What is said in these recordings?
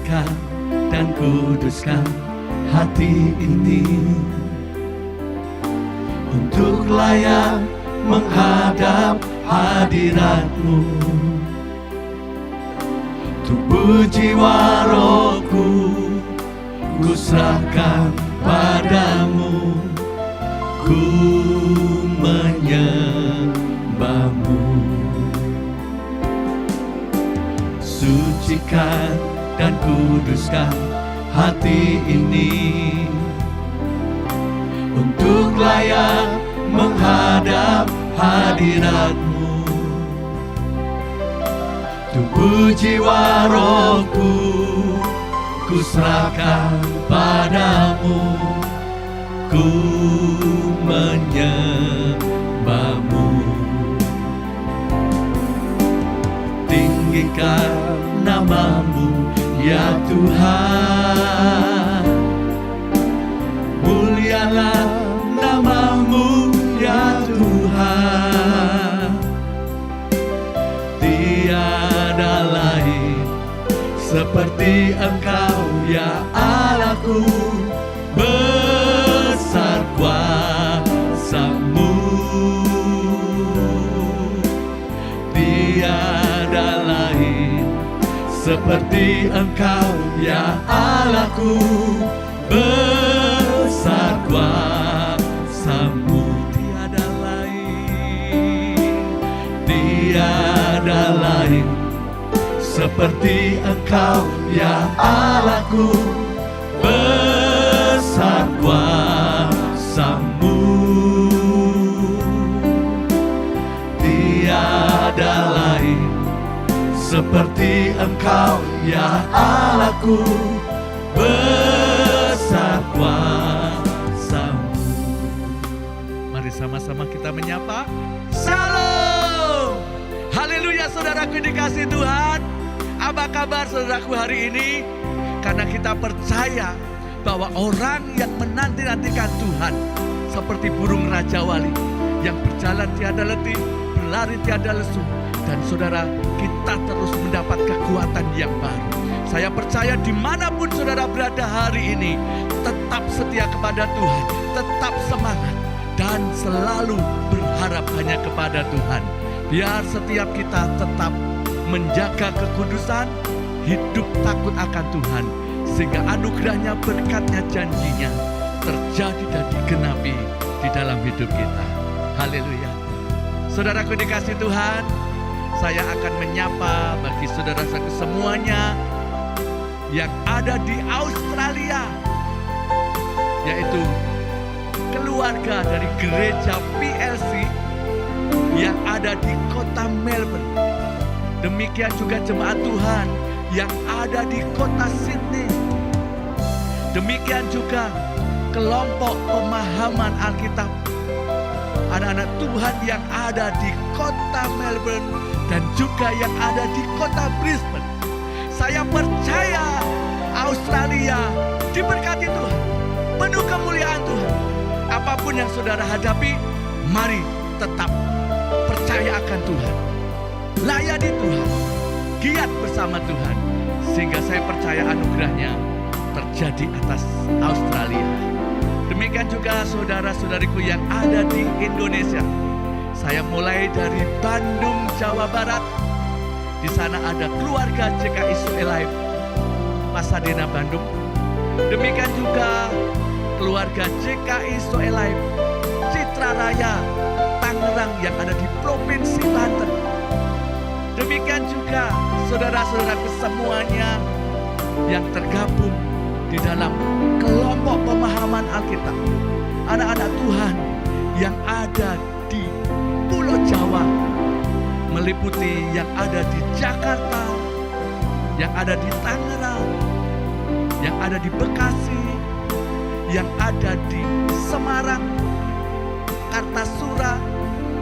Sucikan dan kuduskan hati ini untuk layak menghadap hadirat-Mu. Tubuh jiwa rohku ku serahkan padamu, ku menyembah-Mu. Sucikan dan kuduskan hati ini untuk layak menghadap hadirat-Mu. Tubuh jiwa rohku ku serahkan padamu, ku menyembah-Mu. Tinggikan nama-Mu ya Tuhan, mulialah nama-Mu ya Tuhan. Tiada lain seperti Engkau ya Allahku, besar kuasa-Mu. Tiada lain seperti Engkau ya Allahku, besar kuasa-Mu. Tiada lain, tiada lain seperti Engkau ya Allahku, besar kuasa-Mu. Tiada lain seperti Engkau ya Allahku, besar kuasa-Mu. Mari sama-sama kita menyapa Shalom. Haleluya saudaraku dikasih Tuhan. Apa kabar saudaraku hari ini? Karena kita percaya bahwa orang yang menanti-nantikan Tuhan seperti burung Raja Wali yang berjalan tiada letih, berlari tiada lesu. Dan saudara, kita terus mendapat kekuatan yang baru. Saya percaya dimanapun saudara berada hari ini, tetap setia kepada Tuhan, tetap semangat, dan selalu berharap hanya kepada Tuhan. Biar setiap kita tetap menjaga kekudusan, hidup takut akan Tuhan, sehingga anugerahnya, berkatnya, janjinya terjadi dan digenapi di dalam hidup kita. Haleluya. Saudaraku dikasih Tuhan, saya akan menyapa bagi saudara-saudara semuanya yang ada di Australia, yaitu keluarga dari gereja PLC yang ada di kota Melbourne. Demikian juga jemaat Tuhan yang ada di kota Sydney. Demikian juga kelompok pemahaman Alkitab, anak-anak Tuhan yang ada di kota Melbourne dan juga yang ada di kota Brisbane. Saya percaya Australia diberkati Tuhan, penuh kemuliaan Tuhan. Apapun yang saudara hadapi, mari tetap percaya akan Tuhan, layani Tuhan, giat bersama Tuhan, sehingga saya percaya anugerahnya terjadi atas Australia. Demikian juga saudara-saudariku yang ada di Indonesia. Saya mulai dari Bandung, Jawa Barat. Di sana ada keluarga JKI Suelaib, Pasadena, Bandung. Demikian juga keluarga JKI Suelaib, Citra Raya, Tangerang yang ada di Provinsi Banten. Demikian juga saudara-saudaraku semuanya yang tergabung di dalam kelompok pemahaman Alkitab, anak-anak Tuhan yang ada di Pulau Jawa, meliputi yang ada di Jakarta, yang ada di Tangerang, yang ada di Bekasi, yang ada di Semarang, Kartasura,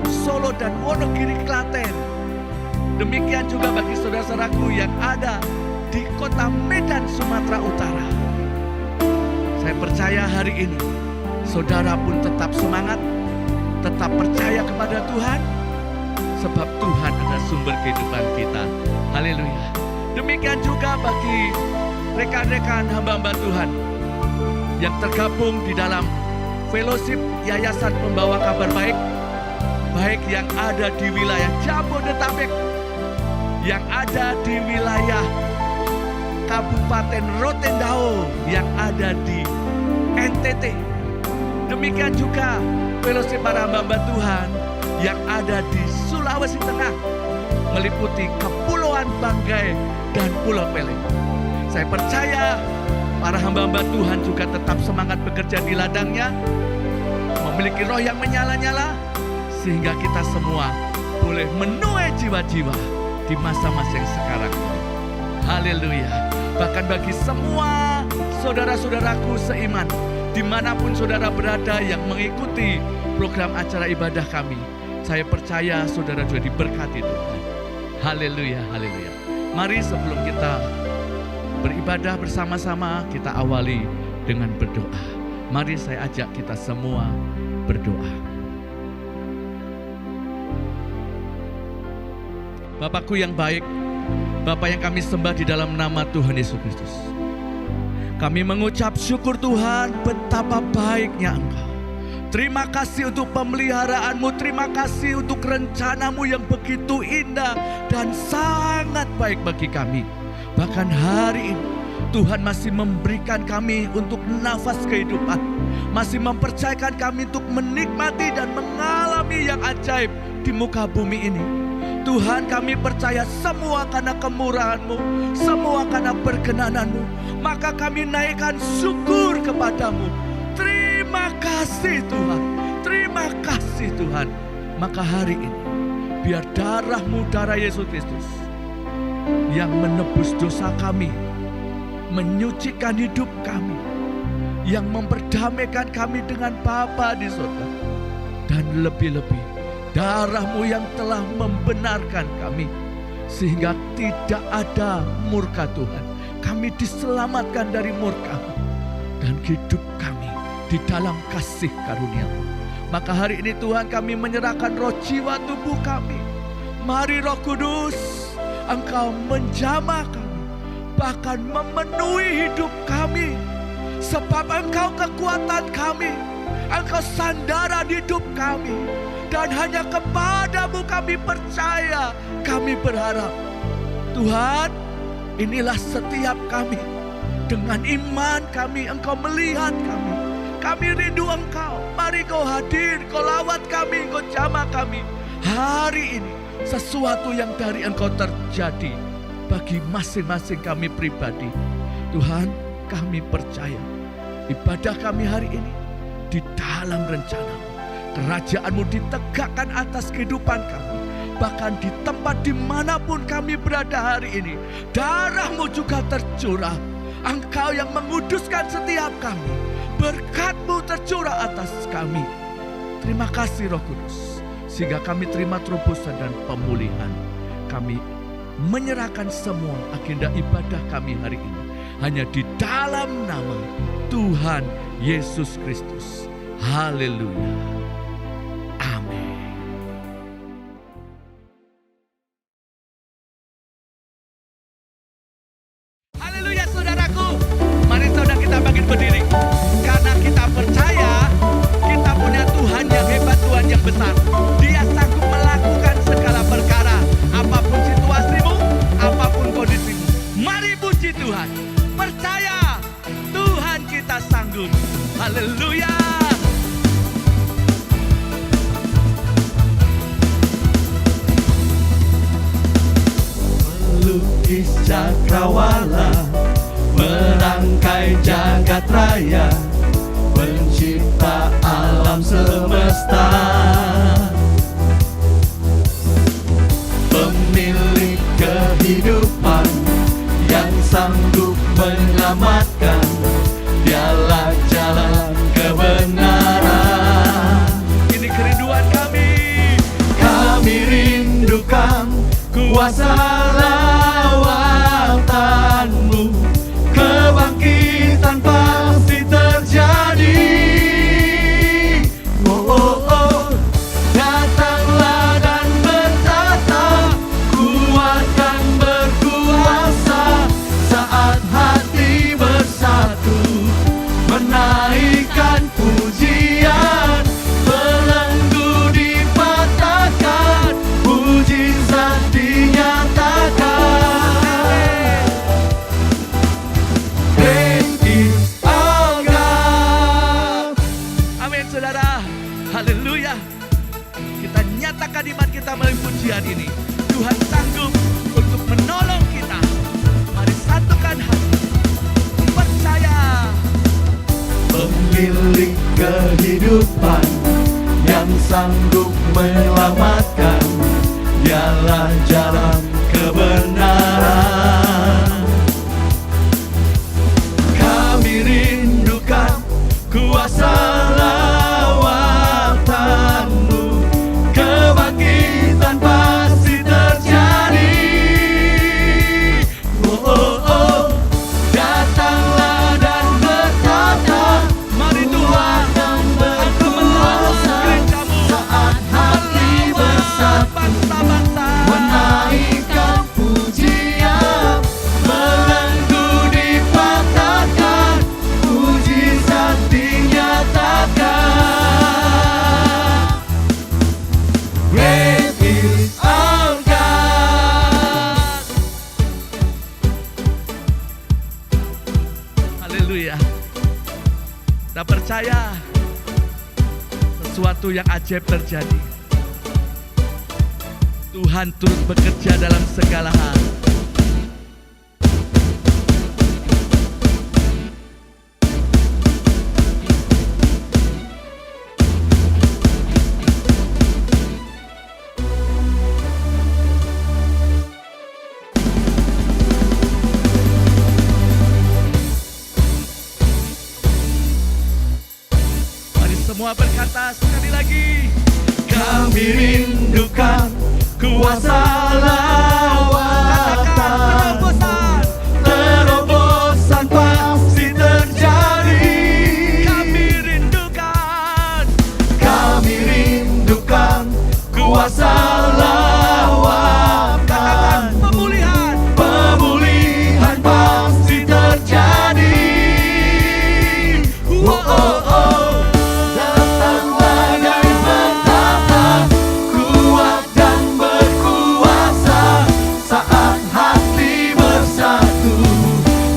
Solo, dan Wonogiri, Klaten. Demikian juga bagi saudara-saudaraku yang ada di kota Medan, Sumatera Utara. Saya percaya hari ini saudara pun tetap semangat, tetap percaya kepada Tuhan, sebab Tuhan adalah sumber kehidupan kita. Haleluya. Demikian juga bagi rekan-rekan hamba-hamba Tuhan yang tergabung di dalam fellowship Yayasan Pembawa Kabar Baik, baik yang ada di wilayah Jabodetabek, yang ada di wilayah Kabupaten Rotendao, yang ada di NTT. Demikian juga fellowship para hamba-hamba Tuhan yang ada di Sulawesi Tengah, meliputi Kepulauan Banggai dan Pulau Peleng. Saya percaya para hamba-hamba Tuhan juga tetap semangat bekerja di ladangnya, memiliki roh yang menyala-nyala, sehingga kita semua boleh menuai jiwa-jiwa di masa-masa yang sekarang. Haleluya. Bahkan bagi semua saudara-saudaraku seiman, dimanapun saudara berada yang mengikuti program acara ibadah kami, saya percaya saudara juga diberkati Tuhan. Haleluya, haleluya. Mari sebelum kita beribadah bersama-sama, kita awali dengan berdoa. Mari saya ajak kita semua berdoa. Bapakku yang baik, Bapa yang kami sembah di dalam nama Tuhan Yesus Kristus, kami mengucap syukur Tuhan, betapa baiknya Engkau. Terima kasih untuk pemeliharaanmu, terima kasih untuk rencanamu yang begitu indah dan sangat baik bagi kami. Bahkan hari ini Tuhan masih memberikan kami untuk nafas kehidupan, masih mempercayakan kami untuk menikmati dan mengalami yang ajaib di muka bumi ini. Tuhan, kami percaya semua karena kemurahan-Mu, semua karena perkenanan-Mu. Maka kami naikkan syukur kepadamu. Terima kasih Tuhan, terima kasih Tuhan. Maka hari ini biar darah-Mu, darah Yesus Kristus yang menebus dosa kami, menyucikan hidup kami, yang memperdamaikan kami dengan Bapa di surga, dan lebih-lebih darah-Mu yang telah membenarkan kami sehingga tidak ada murka Tuhan. Kami diselamatkan dari murka-Mu dan hidup kami di dalam kasih karunia-Mu. Maka hari ini Tuhan, kami menyerahkan roh, jiwa, tubuh kami. Mari Roh Kudus, Engkau menjamah kami, bahkan memenuhi hidup kami. Sebab Engkau kekuatan kami, Engkau sandaran hidup kami. Dan hanya kepadamu kami percaya, kami berharap. Tuhan, inilah setiap kami. Dengan iman kami, Engkau melihat kami. Kami rindu Engkau. Mari Kau hadir, Kau lawat kami, Kau jamah kami. Hari ini sesuatu yang dari Engkau terjadi bagi masing-masing kami pribadi. Tuhan, kami percaya ibadah kami hari ini di dalam rencana-Mu. Kerajaan-Mu ditegakkan atas kehidupan kami. Bahkan di tempat dimanapun kami berada hari ini, darah-Mu juga tercurah. Engkau yang menguduskan setiap kami. Berkat-Mu tercurah atas kami. Terima kasih Roh Kudus, sehingga kami terima terobosan dan pemulihan. Kami menyerahkan semua agenda ibadah kami hari ini hanya di dalam nama Tuhan Yesus Kristus. Haleluya. Haleluya. Melukis cakrawala, merangkai jagat raya, pencipta alam semesta, pemilik kehidupan yang sanggup menyelamatkan. Dialah jalan kebenaran. Ini kerinduan kami. Kami rindukan kuasa lawatan-Mu. Kebangkitan pasti terjadi. Oh, oh, oh. Datanglah dan bertata, kuat dan berkuasa saat hati Haleluya. Kita nyatakan iman kita melalui pujian ini. Tuhan sanggup untuk menolong kita. Mari satukan hati, percaya. Pemilik kehidupan yang sanggup menyelamatkan, dialah jalan kebenaran. Kami rindukan kuasa lawatan-Mu, kebangkitan pasti terjadi. Oh, oh, oh. Datanglah dan berkata, Mari Tuhan, Engkau menolong gereja-Mu saat hati bersatu, bangsa-bangsa. menaikkan pujian, belenggu dipatahkan, mujizat dinyatakan. Great is our God. Haleluya. Kita percaya sesuatu yang ajaib terjadi. Tuhan turut bekerja dalam segala hal. Mari semua berkata sekali lagi. Kami rindukan kuasa lawatan, Katakan terobosan pasti terjadi. kami rindukan. Kami rindukan kuasa lawatan, Pemulihan. pemulihan pasti terjadi. Oh, oh, oh. Datanglah dan berkata, kuat dan berkuasa, saat hati bersatu,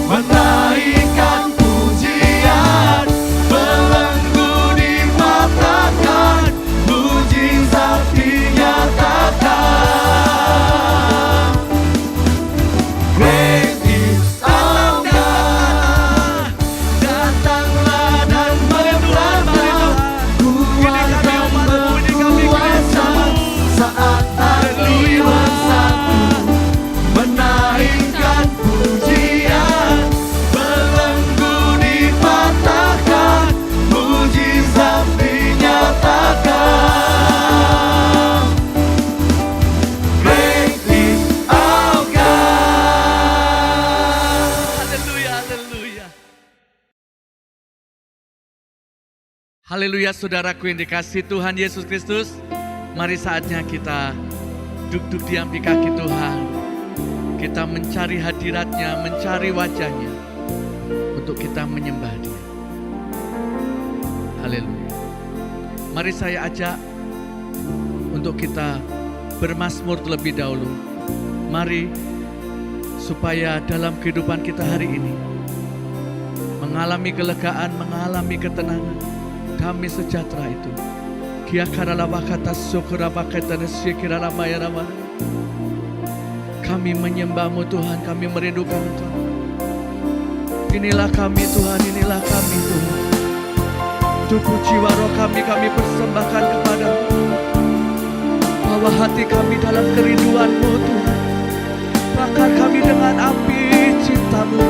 menaikkan pujian, belenggu dipatahkan, mujizat dinyatakan. Great is our God. Datanglah dan berkata, kuat dan berkuasa, saat hati bersatu, menaikkan pujian, belenggu dipatahkan, mujizat dinyatakan. Great is our God. Haleluya, haleluya. Haleluya, saudaraku yang dikasihi Tuhan Yesus Kristus. Mari saatnya kita duduk diam di kaki Tuhan. Kita mencari hadirat-Nya, mencari wajah-Nya, untuk kita menyembah Dia. Haleluya. Mari saya ajak untuk kita bermazmur terlebih dahulu. Mari supaya dalam kehidupan kita hari ini mengalami kelegaan, mengalami ketenangan, damai sejahtera itu. Kia karala kata syukur kata syikira maya nama. Kami menyembah-Mu Tuhan, kami merindukan Tuhan. Inilah kami Tuhan, inilah kami Tuhan. Tubuh jiwa roh kami persembahkan kepada-Mu. Bawa hati kami dalam kerinduan-Mu Tuhan. Bakar kami dengan api cinta-Mu.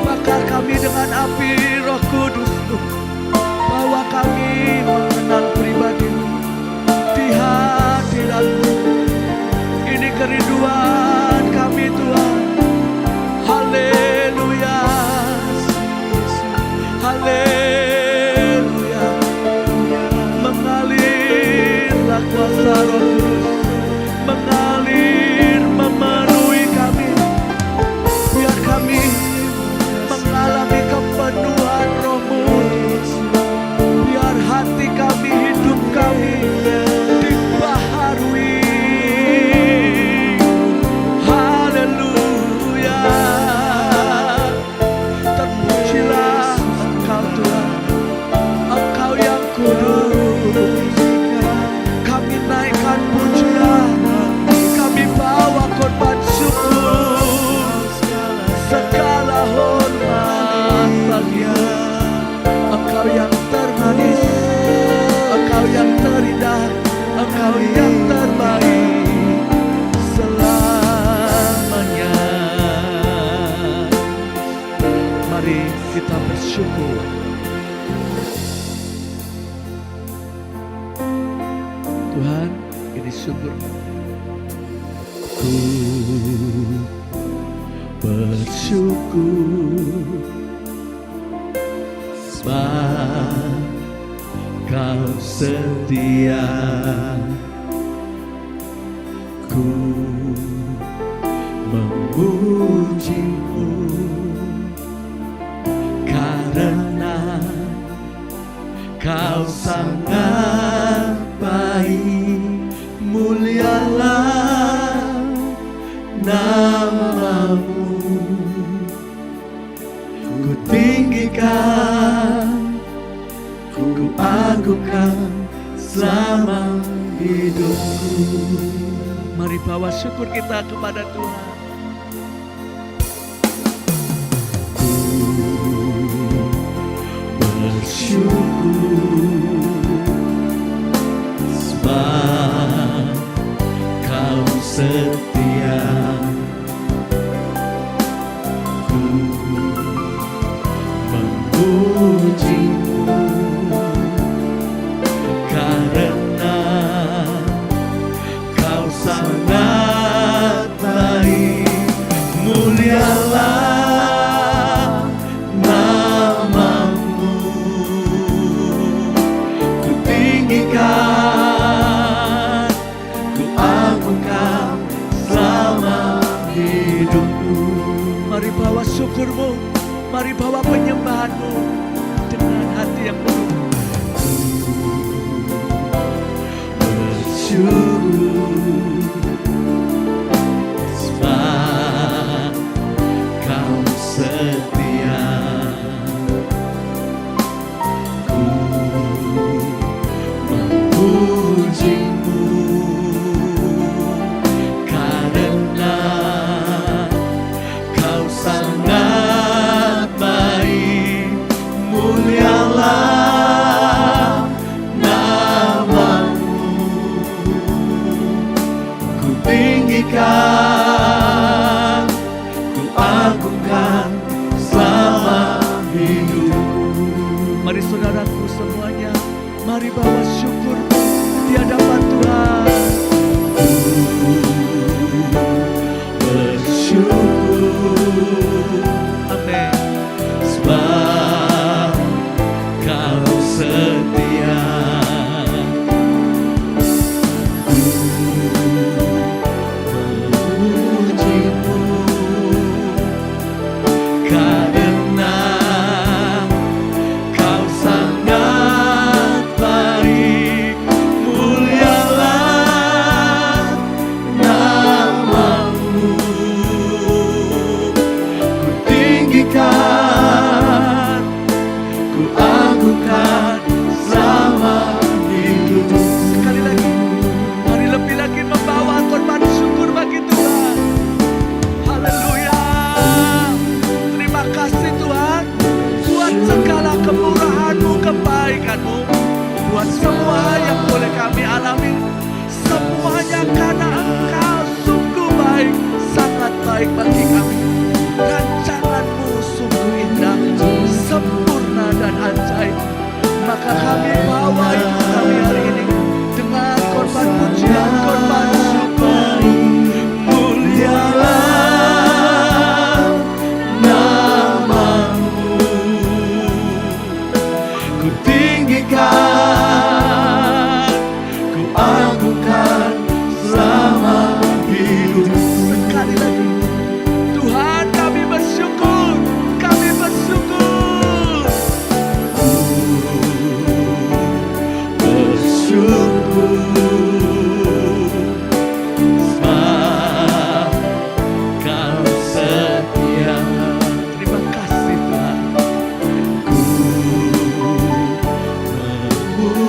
Bakar kami dengan api Roh Kudus-Mu. Bawa kami mengenal pribadi-Mu di hadirat-Mu. Ini kerinduan kami Tuhan. Haleluya. Haleluya. Mengalirlah kuasa Roh Kudus. Mengalir memenuhi kami. Biar kami mengalami kepenuhan Roh-Mu. Tuhan, ini syukur. Ku bersyukur sebab Kau setia. Ku memuji-Mu karena Kau sangat baik. Mulialah nama-Mu, ku tinggikan, ku agungkan selama hidupku. Mari bawa syukur kita kepada Tuhan. Ku bersyukur sebab Kau setia. Ku memuji-Mu karena Kau sangat baik. Mulialah nama-Mu, ku tinggikan, ku agungkan selama hidupku. Mari bawa syukur-Mu, mari bawa penyembahan-Mu dengan hati yang penuh. Bersyukur sebab Kau setia. Ku memuji-Mu karena Kau sangat baik. Mulialah nama-Mu, ku tinggikan, ku agungkan selama hidupku. Mari saudaraku semuanya, mari bawa syukur di hadapan Tuhan. Bersyukur Amin. sebab Kau setia. Ku memuji-Mu karena Kau sangat baik. Mulialah nama-Mu, ku tinggikan, ku agungkan selama hidupku. Sekali lagi, mari lebih lagi membawa korban syukur bagi Tuhan. Haleluya. Terima kasih Tuhan buat segala kemurahan-Mu, kebaikan-Mu, buat semua yang boleh kami alami. Semuanya karena Engkau sungguh baik, sangat baik bagi kami. Rancangan-Mu sungguh indah, sempurna dan ajaib. Maka kami bawa hidup kami hari ini dengan korban pujian, korban syukur. Mulialah nama-Mu, ku tinggikan, ku agungkan selama hidupku. Sekali lagi, Tuhan kami bersyukur, kami bersyukur. Bersyukur sebab Kau setia. Terima kasih Tuhan. Ku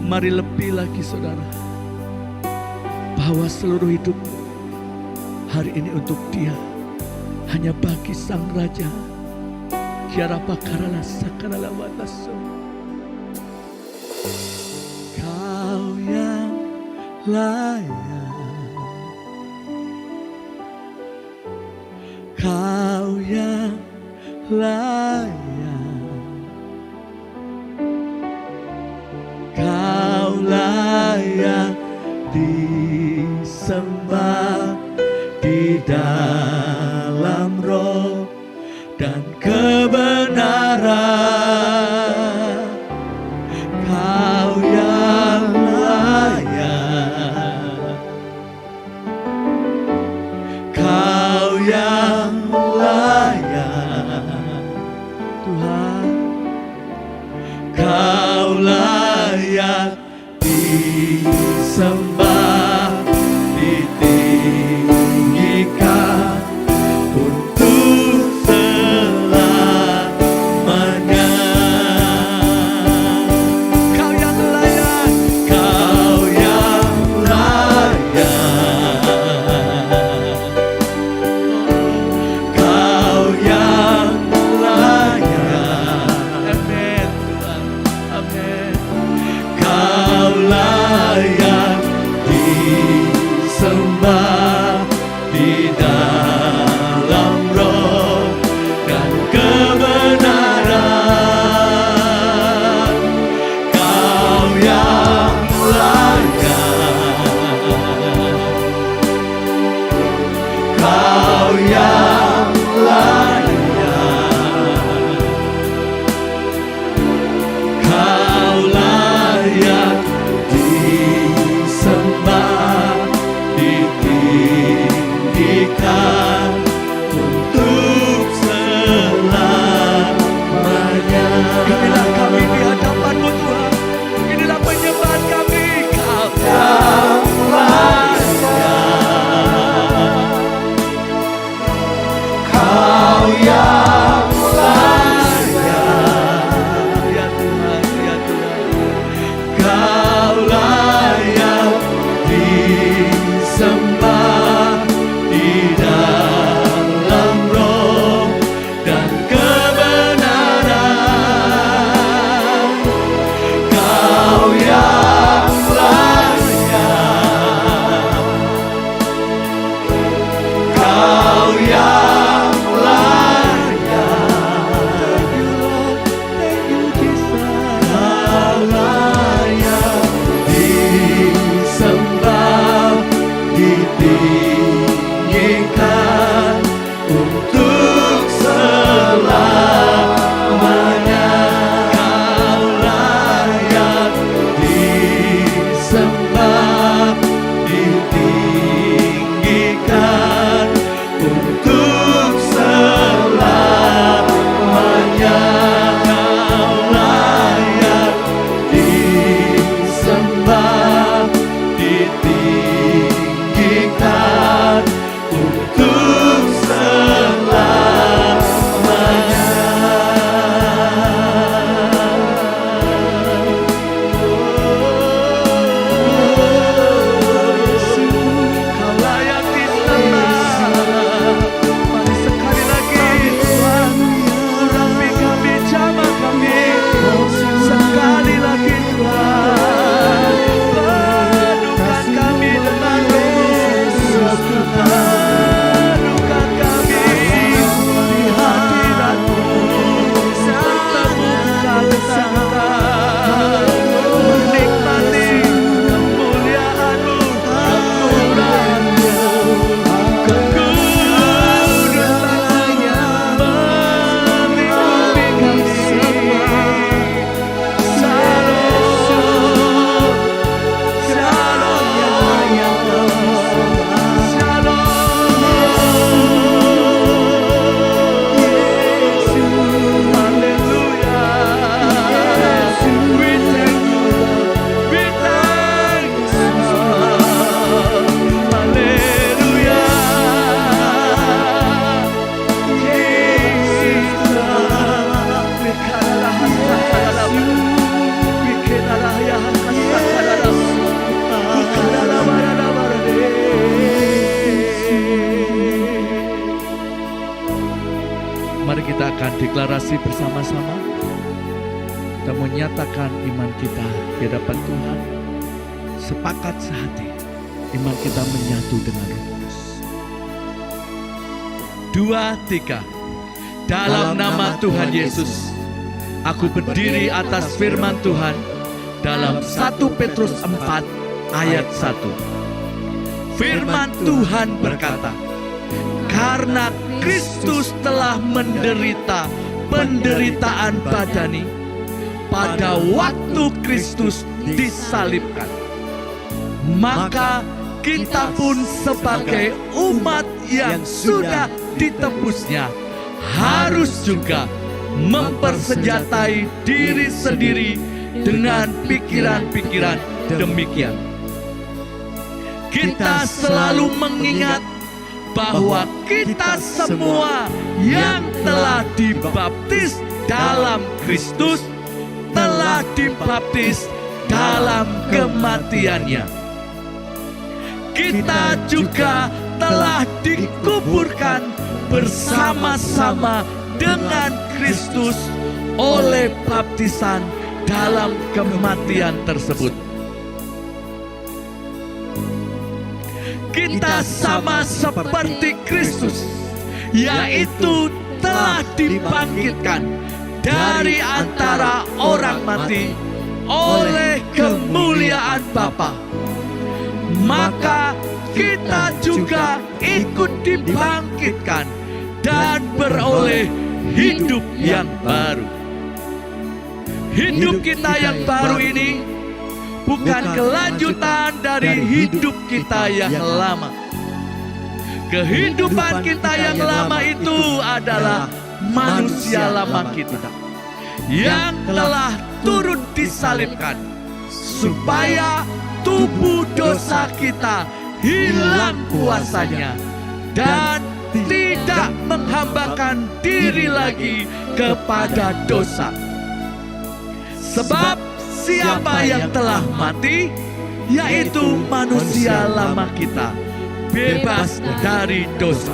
Mari lebih lagi saudara, bahwa seluruh hidup hari ini untuk Dia, hanya bagi Sang Raja. Kiara pakarala sakarala wataso. Kau yang layak, Kau yang layak, Kau layak disembah di dalam roh dan kebenaran. Kau yang layak, Kau yang layak, Tuhan. Kau layak disembah, ditinggikan untuk selamanya. Kau yang layak, Kau yang layak, Kau yang layak. Amin Tuhan, amin. Kau layak di deklarasi bersama-sama. Kita menyatakan iman kita di hadapan Tuhan. Sepakat sehati, iman kita menyatu dengan Roh Kudus. 2, 3. Dalam nama Tuhan Yesus, aku berdiri atas firman Tuhan dalam 1 Petrus 4 ayat 1. Firman Tuhan berkata, karena Kristus telah menderita penderitaan badani pada waktu Kristus disalibkan, maka kita pun sebagai umat yang sudah ditebusnya harus juga mempersenjatai diri sendiri dengan pikiran-pikiran demikian. Kita selalu mengingat bahwa kita semua yang telah dibaptis dalam Kristus telah dibaptis dalam kematiannya. Kita juga telah dikuburkan bersama-sama dengan Kristus oleh baptisan dalam kematian tersebut. Kita sama seperti Kristus, yaitu telah dibangkitkan dari antara orang mati oleh kemuliaan Bapa. Maka kita juga ikut dibangkitkan dan beroleh hidup yang baru. Hidup kita yang baru ini bukan kelanjutan dari hidup kita yang lama. Kehidupan kita yang lama itu adalah manusia lama kita yang telah turut disalibkan supaya tubuh dosa kita hilang kuasanya dan tidak menghambakan diri lagi kepada dosa. Sebab siapa yang telah mati, yaitu manusia lama kita, bebas dari dosa.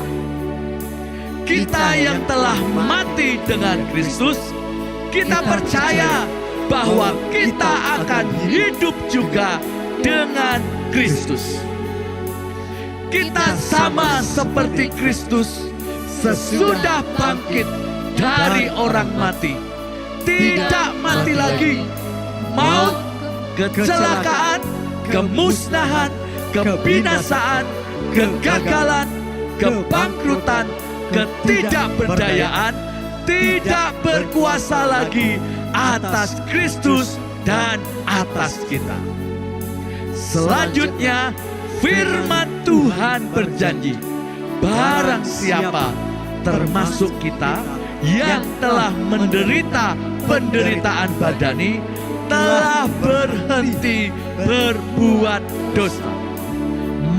Kita yang telah mati dengan Kristus, kita percaya bahwa kita akan hidup juga dengan Kristus. Kita sama seperti Kristus sesudah bangkit dari orang mati. Tidak mati lagi. Maut, kecelakaan, kemusnahan, kebinasaan, kegagalan, kebangkrutan, ketidakberdayaan tidak berkuasa lagi atas Kristus dan atas kita. Selanjutnya, firman Tuhan berjanji, barang siapa termasuk kita yang telah menderita penderitaan badani, telah berhenti berbuat dosa,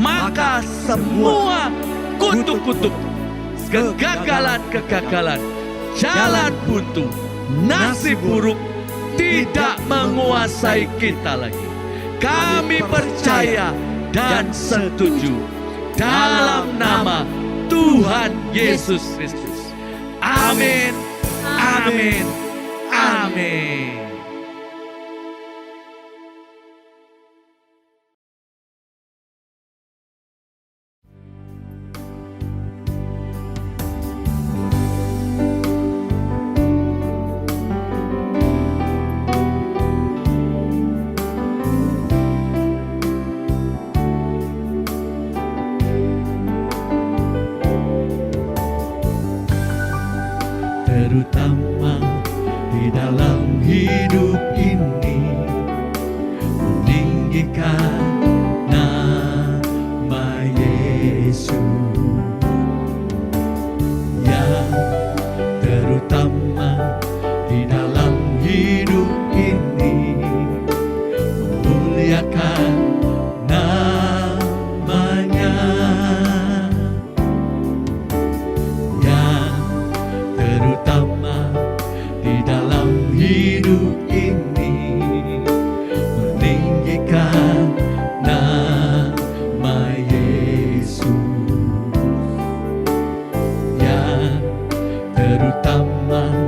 maka semua kutuk-kutuk, kegagalan-kegagalan, jalan buntu, nasib buruk tidak menguasai kita lagi. Kami percaya dan setuju dalam nama Tuhan Yesus Kristus. Amin, amin, amin. Terutama di dalam hidup ini, meninggikan nama Yesus. Yang terutama di dalam hidup ini, memuliakan namanya. Terutama di dalam hidup ini, meninggikan nama Yesus. Yang terutama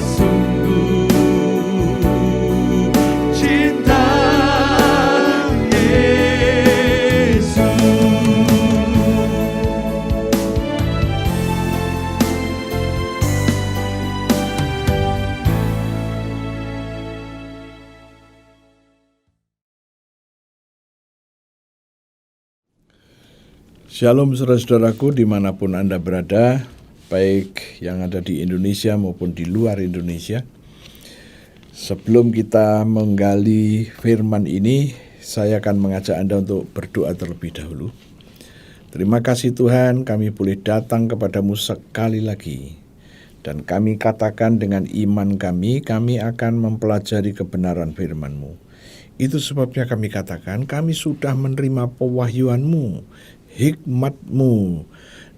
sungguh cinta Yesus. Shalom saudara-saudaraku dimanapun Anda berada, baik yang ada di Indonesia maupun di luar Indonesia. Sebelum kita menggali firman ini, saya akan mengajak Anda untuk berdoa terlebih dahulu. Terima kasih Tuhan, kami boleh datang kepadamu sekali lagi. Dan kami katakan dengan iman kami akan mempelajari kebenaran firman-Mu. Itu sebabnya kami katakan kami sudah menerima pewahyuan-Mu, hikmat-Mu,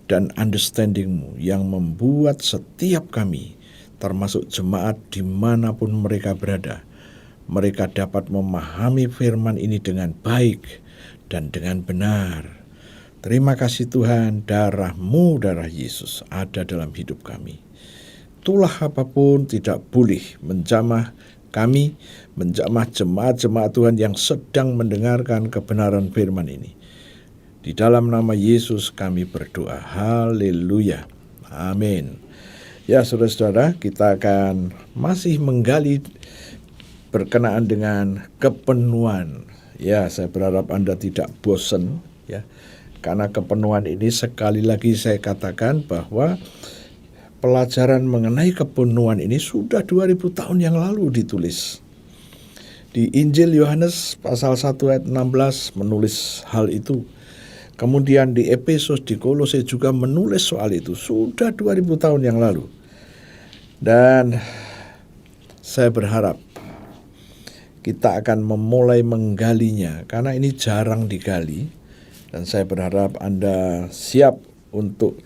dan understanding-Mu yang membuat setiap kami, termasuk jemaat dimanapun mereka berada, mereka dapat memahami firman ini dengan baik dan dengan benar. Terima kasih Tuhan, darah-Mu, darah Yesus ada dalam hidup kami. Tulah apapun tidak boleh menjamah kami, menjamah jemaat-jemaat Tuhan yang sedang mendengarkan kebenaran firman ini. Di dalam nama Yesus kami berdoa. Haleluya. Amin. Ya saudara-saudara, kita akan masih menggali berkenaan dengan kepenuhan. Ya, saya berharap Anda tidak bosan ya. Karena kepenuhan ini sekali lagi saya katakan bahwa pelajaran mengenai kepenuhan ini sudah 2000 tahun yang lalu ditulis. Di Injil Yohanes pasal 1 ayat 16 menulis hal itu. Kemudian di Efesus, di Kolose juga menulis soal itu. Sudah 2000 tahun yang lalu. Dan saya berharap kita akan memulai menggalinya. Karena ini jarang digali. Dan saya berharap Anda siap untuk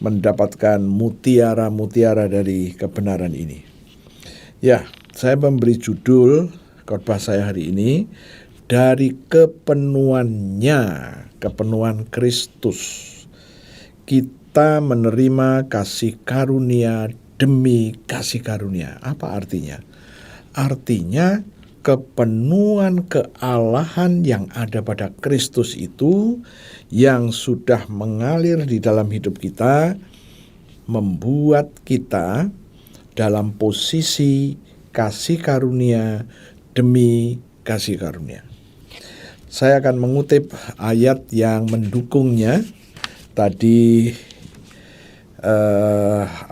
mendapatkan mutiara-mutiara dari kebenaran ini. Ya, saya memberi judul khotbah saya hari ini, dari kepenuhannya, kepenuhan Kristus. Kita menerima kasih karunia demi kasih karunia. Apa artinya? Artinya kepenuhan kealahan yang ada pada Kristus itu yang sudah mengalir di dalam hidup kita, membuat kita dalam posisi kasih karunia demi kasih karunia. Saya akan mengutip ayat yang mendukungnya. Tadi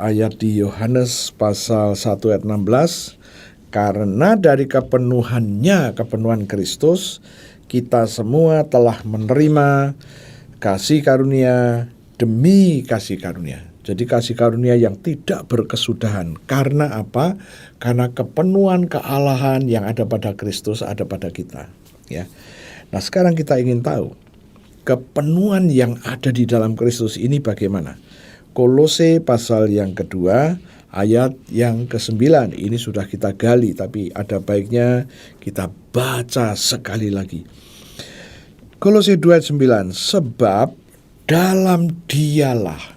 ayat di Yohanes pasal 1 ayat 16. Karena dari kepenuhannya, kepenuhan Kristus, kita semua telah menerima kasih karunia demi kasih karunia. Jadi kasih karunia yang tidak berkesudahan. Karena apa? Karena kepenuhan kealahan yang ada pada Kristus ada pada kita. Ya. Nah sekarang kita ingin tahu kepenuhan yang ada di dalam Kristus ini bagaimana. Kolose pasal yang kedua ayat yang ke-9. Ini sudah kita gali, tapi ada baiknya kita baca sekali lagi. Kolose 2 ayat 9. Sebab dalam Dialah,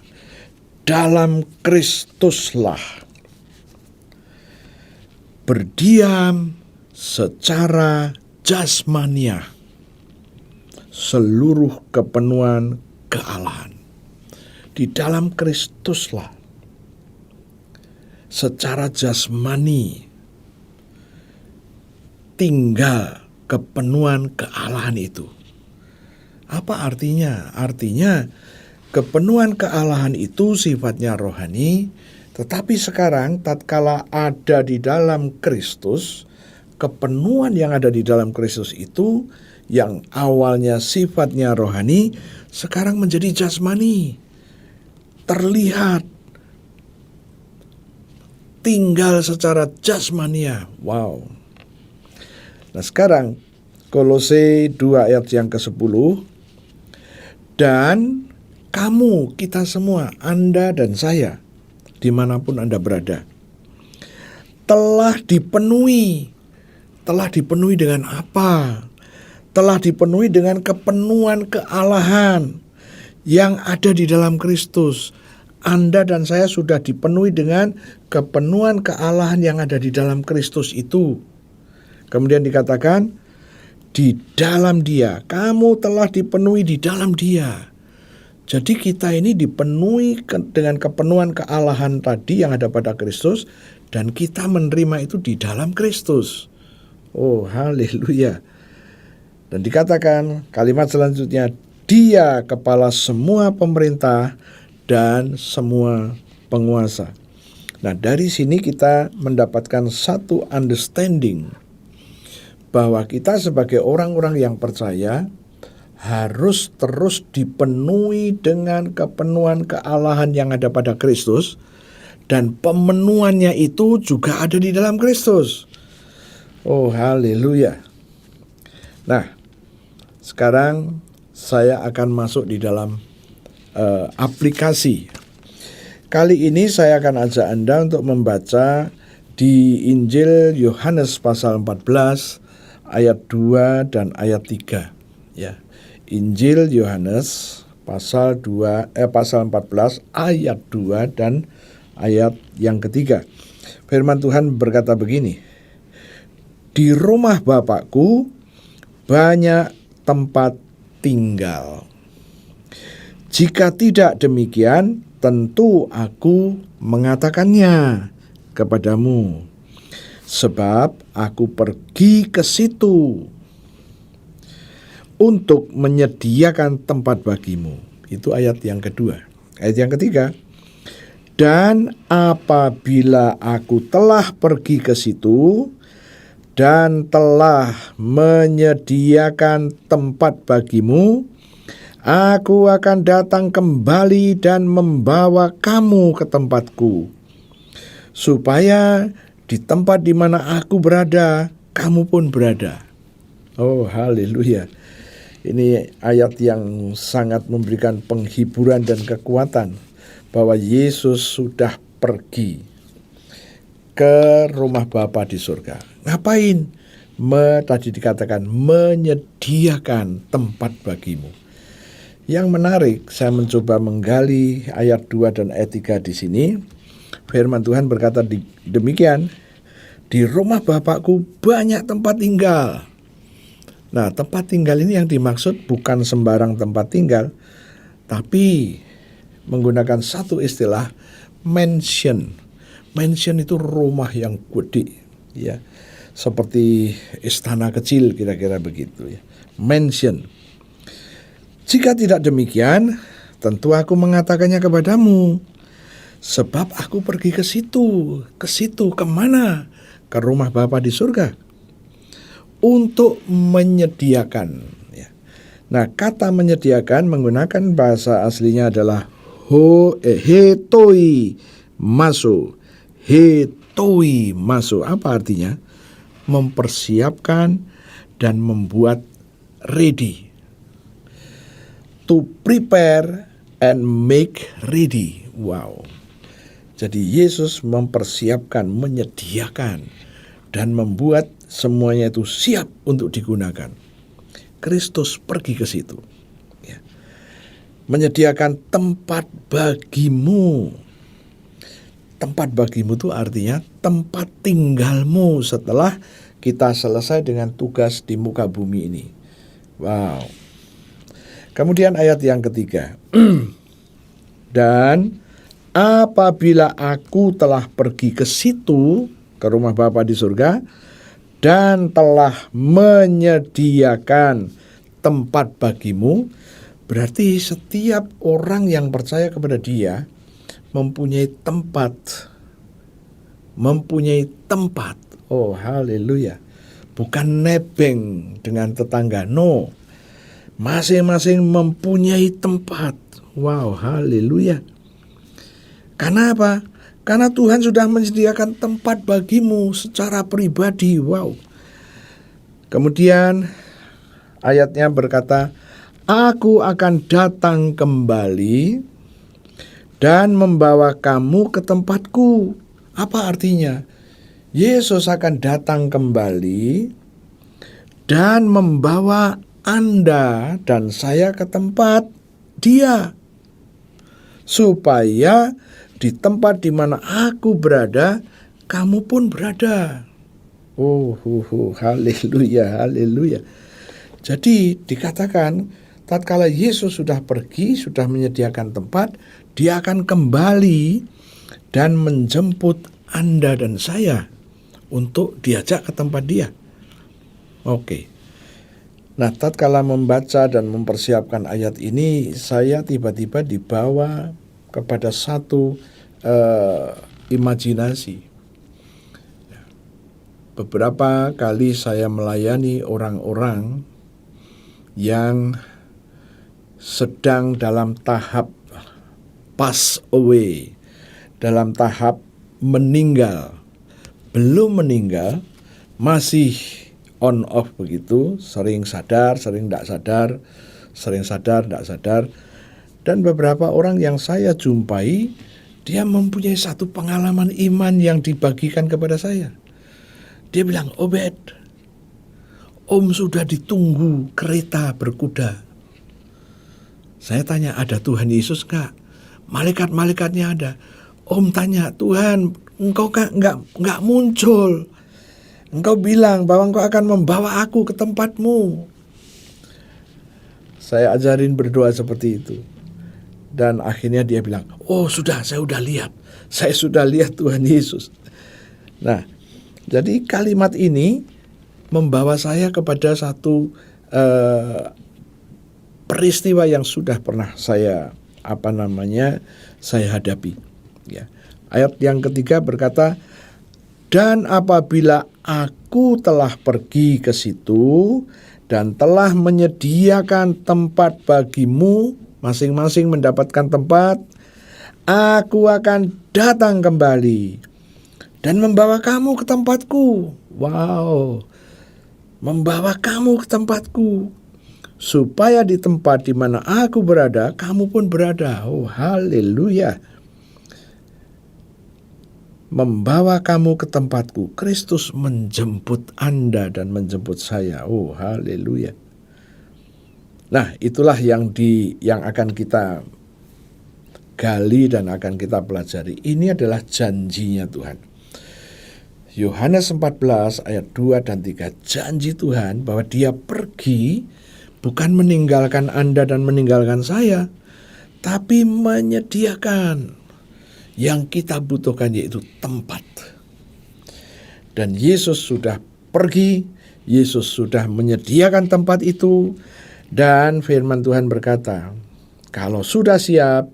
dalam Kristuslah berdiam secara jasmaniah seluruh kepenuhan kealahan. Di dalam Kristuslah secara jasmani tinggal kepenuhan kealahan itu. Apa artinya? Artinya kepenuhan kealahan itu sifatnya rohani, tetapi sekarang tatkala ada di dalam Kristus, kepenuhan yang ada di dalam Kristus itu yang awalnya sifatnya rohani, sekarang menjadi jasmani. Terlihat, tinggal secara jasmania. Wow. Nah sekarang Kolose 2 ayat yang ke-10. Dan kamu, kita semua, Anda dan saya, dimanapun Anda berada, telah dipenuhi. Telah dipenuhi dengan apa? Telah dipenuhi dengan kepenuhan kealahan yang ada di dalam Kristus. Anda dan saya sudah dipenuhi dengan kepenuhan kealahan yang ada di dalam Kristus itu. Kemudian dikatakan, di dalam Dia, kamu telah dipenuhi di dalam Dia. Jadi kita ini dipenuhi dengan kepenuhan kealahan tadi yang ada pada Kristus, dan kita menerima itu di dalam Kristus. Oh, haleluya. Dan dikatakan kalimat selanjutnya, Dia kepala semua pemerintah dan semua penguasa. Nah, dari sini kita mendapatkan satu understanding bahwa kita sebagai orang-orang yang percaya harus terus dipenuhi dengan kepenuhan kealahan yang ada pada Kristus, dan pemenuhannya itu juga ada di dalam Kristus. Oh, haleluya. Nah, sekarang saya akan masuk di dalam aplikasi. Kali ini saya akan ajak Anda untuk membaca di Injil Yohanes pasal 14 ayat 2 dan ayat 3 ya. Injil Yohanes pasal 14 ayat 2 dan ayat yang ketiga. Firman Tuhan berkata begini, di rumah Bapakku banyak tempat tinggal. Jika tidak demikian, tentu aku mengatakannya kepadamu, sebab aku pergi ke situ untuk menyediakan tempat bagimu. Itu ayat yang kedua. Ayat yang ketiga, dan apabila aku telah pergi ke situ dan telah menyediakan tempat bagimu, aku akan datang kembali dan membawa kamu ke tempatku, supaya di tempat di mana aku berada, kamu pun berada. Oh, haleluya. Ini ayat yang sangat memberikan penghiburan dan kekuatan bahwa Yesus sudah pergi ke rumah Bapa di surga. Ngapain? Tadi dikatakan menyediakan tempat bagimu. Yang menarik, saya mencoba menggali ayat 2 dan ayat 3 di sini. Firman Tuhan berkata demikian, di rumah Bapakku banyak tempat tinggal. Nah, tempat tinggal ini yang dimaksud bukan sembarang tempat tinggal, tapi menggunakan satu istilah, mansion. Mansion itu rumah yang gede, ya, seperti istana kecil kira-kira begitu, ya. Mansion. Jika tidak demikian, tentu aku mengatakannya kepadamu, sebab aku pergi ke situ. Ke situ kemana? Ke rumah Bapa di surga, untuk menyediakan, ya. Nah, kata menyediakan menggunakan bahasa aslinya adalah hetoi maso. Hetoi maso, apa artinya? Mempersiapkan dan membuat ready. To prepare and make ready. Wow. Jadi Yesus mempersiapkan, menyediakan, dan membuat semuanya itu siap untuk digunakan. Kristus pergi ke situ, ya. Menyediakan tempat bagimu. Tempat bagimu itu artinya tempat tinggalmu setelah kita selesai dengan tugas di muka bumi ini. Wow. Kemudian ayat yang ketiga. Dan apabila aku telah pergi ke situ, ke rumah Bapa di surga, dan telah menyediakan tempat bagimu, berarti setiap orang yang percaya kepada Dia mempunyai tempat. Oh, haleluya. Bukan nebeng dengan tetangga, no. Masing-masing mempunyai tempat. Wow, haleluya. Karena apa? Karena Tuhan sudah menyediakan tempat bagimu secara pribadi. Wow. Kemudian ayatnya berkata, aku akan datang kembali dan membawa kamu ke tempatku. Apa artinya? Yesus akan datang kembali dan membawa Anda dan saya ke tempat Dia, supaya di tempat di mana aku berada, kamu pun berada. Haleluya, haleluya. Jadi dikatakan, tatkala Yesus sudah pergi, sudah menyediakan tempat, dia akan kembali dan menjemput Anda dan saya untuk diajak ke tempat dia. Oke. Nah, tatkala membaca dan mempersiapkan ayat ini, saya tiba-tiba dibawa kepada satu imajinasi. Beberapa kali saya melayani orang-orang yang sedang dalam tahap pass away, dalam tahap meninggal, belum meninggal, masih on off begitu, sering sadar, sering tidak sadar, sering sadar, tidak sadar. Dan beberapa orang yang saya jumpai, dia mempunyai satu pengalaman iman yang dibagikan kepada saya. Dia bilang, Obed, Om sudah ditunggu kereta berkuda. Saya tanya, ada Tuhan Yesus enggak? Malaikat-malaikatnya ada. Om tanya, Tuhan, engkau enggak muncul. Engkau bilang bahwa engkau akan membawa aku ke tempatmu. Saya ajarin berdoa seperti itu. Dan akhirnya dia bilang, oh sudah, saya sudah lihat. Saya sudah lihat Tuhan Yesus. Nah, jadi kalimat ini membawa saya kepada satu peristiwa yang sudah pernah saya saya hadapi. Ya. Ayat yang ketiga berkata, dan apabila aku telah pergi ke situ dan telah menyediakan tempat bagimu, masing-masing mendapatkan tempat, aku akan datang kembali dan membawa kamu ke tempatku. Wow, membawa kamu ke tempatku, supaya di tempat di mana aku berada, kamu pun berada. Oh, haleluya. Membawa kamu ke tempatku. Kristus menjemput Anda dan menjemput saya. Oh, haleluya. Nah, itulah yang akan kita gali dan akan kita pelajari. Ini adalah janjinya Tuhan. Yohanes 14 ayat 2 dan 3, janji Tuhan bahwa dia pergi bukan meninggalkan Anda dan meninggalkan saya, tapi menyediakan yang kita butuhkan, yaitu tempat. Dan Yesus sudah pergi, Yesus sudah menyediakan tempat itu, dan firman Tuhan berkata, kalau sudah siap,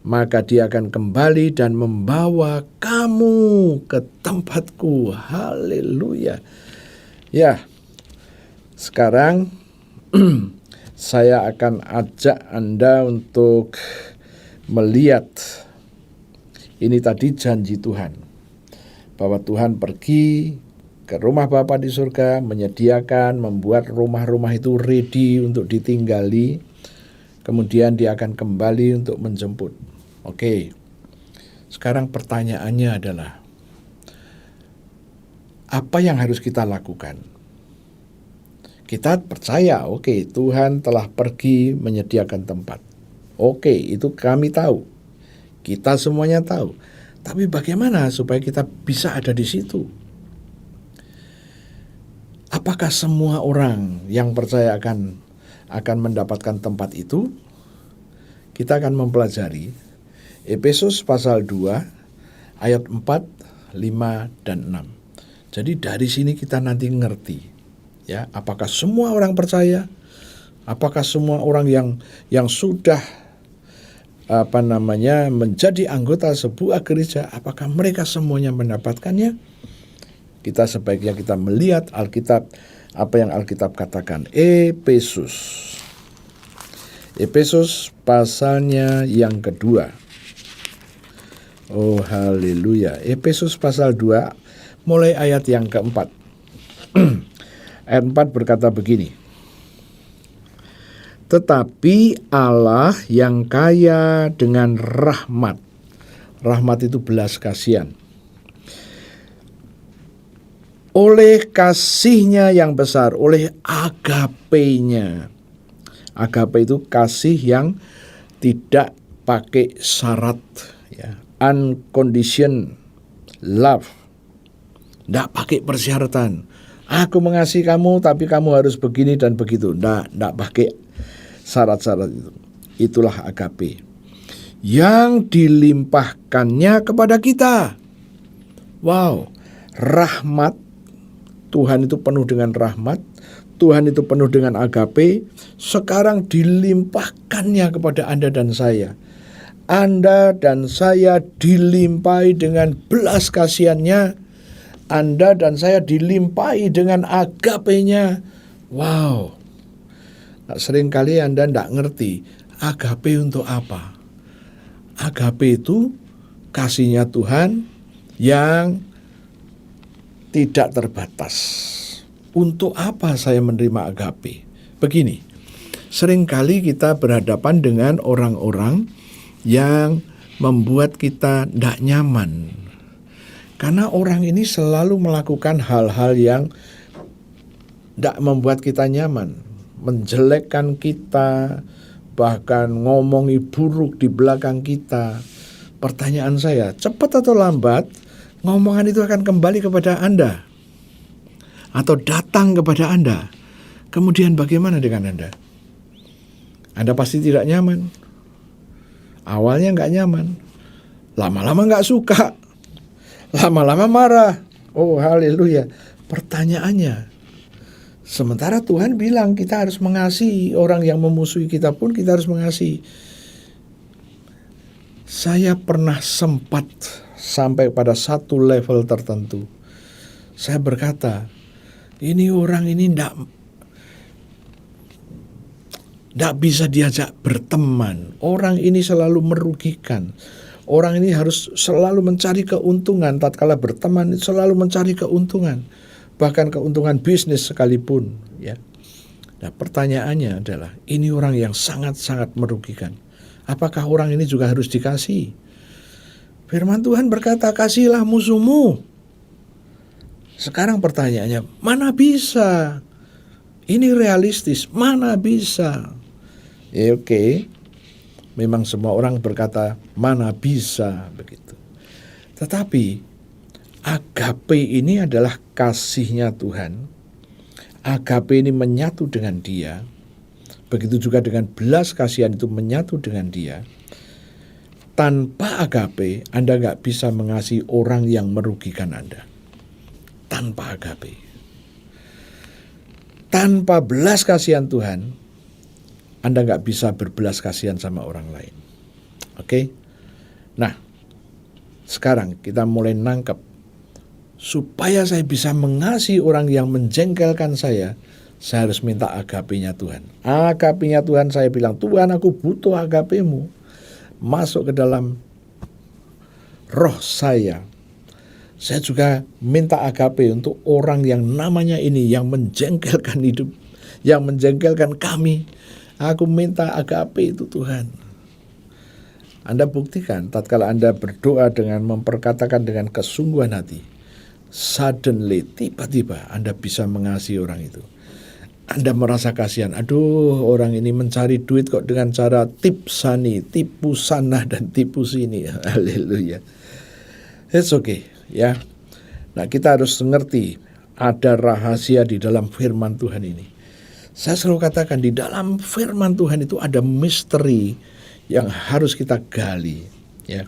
maka dia akan kembali dan membawa kamu ke tempatku. Haleluya. Ya, sekarang saya akan ajak Anda untuk melihat, ini tadi janji Tuhan, bahwa Tuhan pergi ke rumah Bapa di surga, menyediakan, membuat rumah-rumah itu ready untuk ditinggali. Kemudian dia akan kembali untuk menjemput. Oke, sekarang pertanyaannya adalah, apa yang harus kita lakukan? Kita percaya, oke, Tuhan telah pergi menyediakan tempat. Oke, itu kami tahu. Kita semuanya tahu. Tapi bagaimana supaya kita bisa ada di situ? Apakah semua orang yang percaya akan mendapatkan tempat itu? Kita akan mempelajari Efesus pasal 2 ayat 4, 5, dan 6. Jadi dari sini kita nanti ngerti, ya, apakah semua orang percaya? Apakah semua orang yang sudah menjadi anggota sebuah gereja, apakah mereka semuanya mendapatkannya? Kita sebaiknya kita melihat Alkitab, apa yang Alkitab katakan. Efesus pasalnya yang kedua. Oh, haleluya. Efesus pasal 2 mulai ayat yang keempat. Ayat 4 berkata begini. Tetapi Allah yang kaya dengan rahmat. Rahmat itu belas kasihan. Oleh kasih-Nya yang besar, oleh agape-Nya. Agape itu kasih yang tidak pakai syarat, ya, unconditional love, tidak pakai persyaratan. Aku mengasihi kamu tapi kamu harus begini dan begitu. Tidak pakai syarat-syarat itu. Itulah agape yang dilimpahkannya kepada kita. Wow, rahmat. Tuhan itu penuh dengan rahmat. Tuhan itu penuh dengan agape. Sekarang dilimpahkannya kepada Anda dan saya. Anda dan saya dilimpahi dengan belas kasihannya. Anda dan saya dilimpahi dengan agape-nya. Wow. Seringkali Anda tidak ngerti agape untuk apa. Agape itu kasihnya Tuhan yang tidak terbatas. Untuk apa saya menerima agape? Begini, seringkali kita berhadapan dengan orang-orang yang membuat kita tidak nyaman. Karena orang ini selalu melakukan hal-hal yang tidak membuat kita nyaman. Menjelekkan kita, bahkan ngomongi buruk di belakang kita. Pertanyaan saya, cepat atau lambat, ngomongan itu akan kembali kepada Anda. Atau datang kepada Anda. Kemudian bagaimana dengan Anda? Anda pasti tidak nyaman. Awalnya nggak nyaman. Lama-lama nggak suka. Lama-lama marah. Oh, haleluya. Pertanyaannya, sementara Tuhan bilang kita harus mengasihi orang yang memusuhi kita pun kita harus mengasihi. Saya pernah sempat sampai pada satu level tertentu. Saya berkata, ini orang ini tidak bisa diajak berteman. Orang ini selalu merugikan. Orang ini harus selalu mencari keuntungan. Tatkala berteman selalu mencari keuntungan. Bahkan keuntungan bisnis sekalipun, ya. Nah, pertanyaannya adalah, ini orang yang sangat-sangat merugikan. Apakah orang ini juga harus dikasihi? Firman Tuhan berkata, kasihilah musuhmu. Sekarang pertanyaannya, mana bisa? Ini realistis, mana bisa? Ya, oke. Memang semua orang berkata, mana bisa begitu. Tetapi agape ini adalah kasihnya Tuhan. Agape ini menyatu dengan Dia. Begitu juga dengan belas kasihan itu menyatu dengan Dia. Tanpa agape, Anda nggak bisa mengasihi orang yang merugikan Anda. Tanpa agape. Tanpa belas kasihan Tuhan, Anda nggak bisa berbelas kasihan sama orang lain. Oke? Nah, sekarang kita mulai nangkep. Supaya saya bisa mengasihi orang yang menjengkelkan saya harus minta agape-nya Tuhan. Agape-nya Tuhan, saya bilang, Tuhan, aku butuh agape-mu. Masuk ke dalam roh saya. Saya juga minta agape untuk orang yang namanya ini, yang menjengkelkan hidup, yang menjengkelkan kami. Aku minta agape itu Tuhan. Anda buktikan, tatkala Anda berdoa dengan memperkatakan dengan kesungguhan hati, suddenly, tiba-tiba Anda bisa mengasihi orang itu. Anda merasa kasihan, aduh orang ini mencari duit kok dengan cara tipsani, tipu sana dan tipu sini. Haleluya. It's okay, ya. Nah, kita harus mengerti ada rahasia di dalam firman Tuhan ini. Saya selalu katakan di dalam firman Tuhan itu ada misteri yang harus kita gali, ya.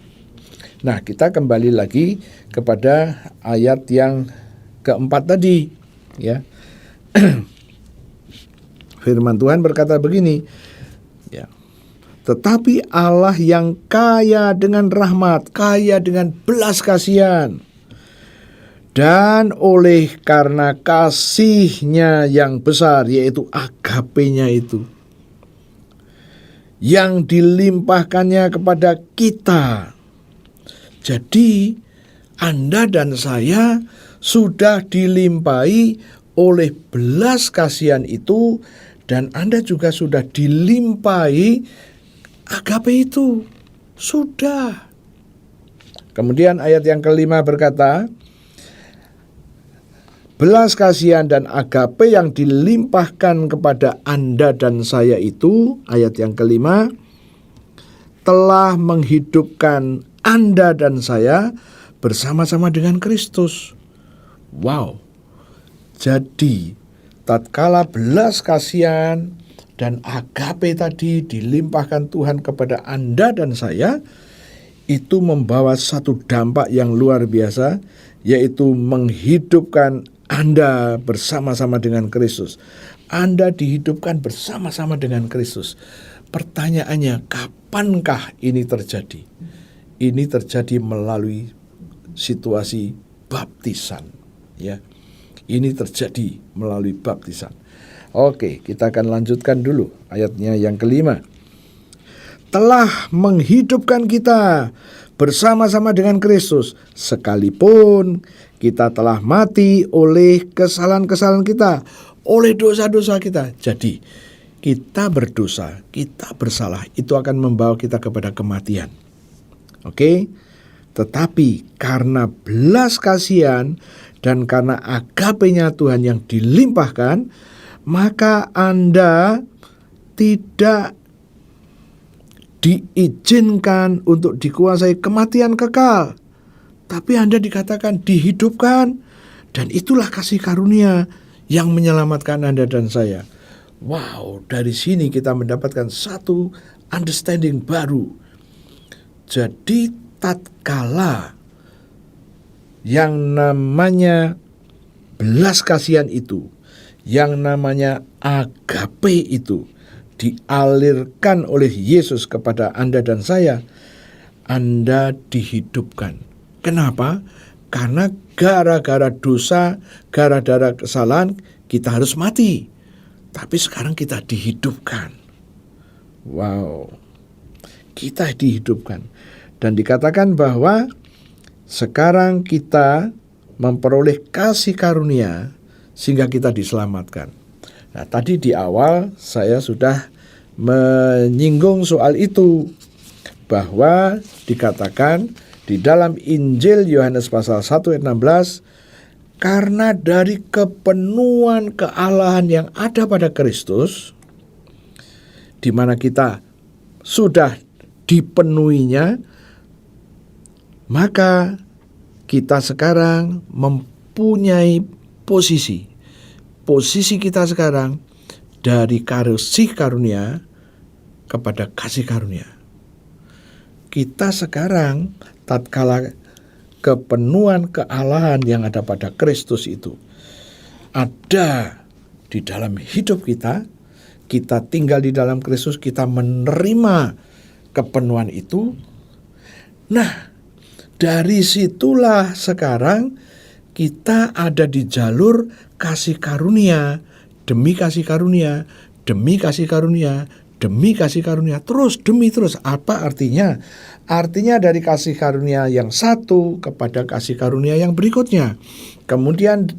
Nah, kita kembali lagi kepada ayat yang keempat tadi, ya. Firman Tuhan berkata begini, ya. Tetapi Allah yang kaya dengan rahmat, kaya dengan belas kasihan, dan oleh karena kasihnya yang besar, yaitu agape-nya itu, yang dilimpahkannya kepada kita. Jadi Anda dan saya sudah dilimpahi oleh belas kasihan itu, dan Anda juga sudah dilimpahi agape itu. Sudah. Kemudian ayat yang kelima berkata, belas kasihan dan agape yang dilimpahkan kepada Anda dan saya itu, ayat yang kelima, telah menghidupkan Anda dan saya bersama-sama dengan Kristus. Wow. Jadi, tatkala belas kasihan dan agape tadi dilimpahkan Tuhan kepada Anda dan saya, itu membawa satu dampak yang luar biasa, yaitu menghidupkan Anda bersama-sama dengan Kristus. Anda dihidupkan bersama-sama dengan Kristus. Pertanyaannya, kapankah ini terjadi? Ini terjadi melalui situasi baptisan, ya. Ini terjadi melalui baptisan. Oke, kita akan lanjutkan dulu ayatnya yang kelima. Telah menghidupkan kita bersama-sama dengan Kristus, sekalipun kita telah mati oleh kesalahan-kesalahan kita, oleh dosa-dosa kita. Jadi, kita berdosa, kita bersalah, itu akan membawa kita kepada kematian. Oke? Tetapi karena belas kasihan dan karena agapenya Tuhan yang dilimpahkan, maka Anda tidak diizinkan untuk dikuasai kematian kekal, tapi Anda dikatakan dihidupkan, dan itulah kasih karunia yang menyelamatkan Anda dan saya. Wow, dari sini kita mendapatkan satu understanding baru. Jadi tatkala yang namanya belas kasihan itu, yang namanya agape itu dialirkan oleh Yesus kepada Anda dan saya, Anda dihidupkan. Kenapa? Karena gara-gara dosa, gara-gara kesalahan, kita harus mati. Tapi sekarang kita dihidupkan. Wow, kita dihidupkan. Dan dikatakan bahwa sekarang kita memperoleh kasih karunia sehingga kita diselamatkan. Nah, tadi di awal saya sudah menyinggung soal itu, bahwa dikatakan di dalam Injil Yohanes pasal 1 ayat 16, karena dari kepenuhan kealahan yang ada pada Kristus, di mana kita sudah dipenuhinya, maka kita sekarang mempunyai posisi kita sekarang dari kasih karunia kepada kasih karunia. Kita sekarang tatkala kepenuhan kealahan yang ada pada Kristus itu ada di dalam hidup kita, kita tinggal di dalam Kristus, kita menerima kepenuhan itu. Nah, dari situlah sekarang kita ada di jalur kasih karunia, demi kasih karunia, demi kasih karunia, demi kasih karunia, terus demi terus. Apa artinya? Artinya dari kasih karunia yang satu kepada kasih karunia yang berikutnya. Kemudian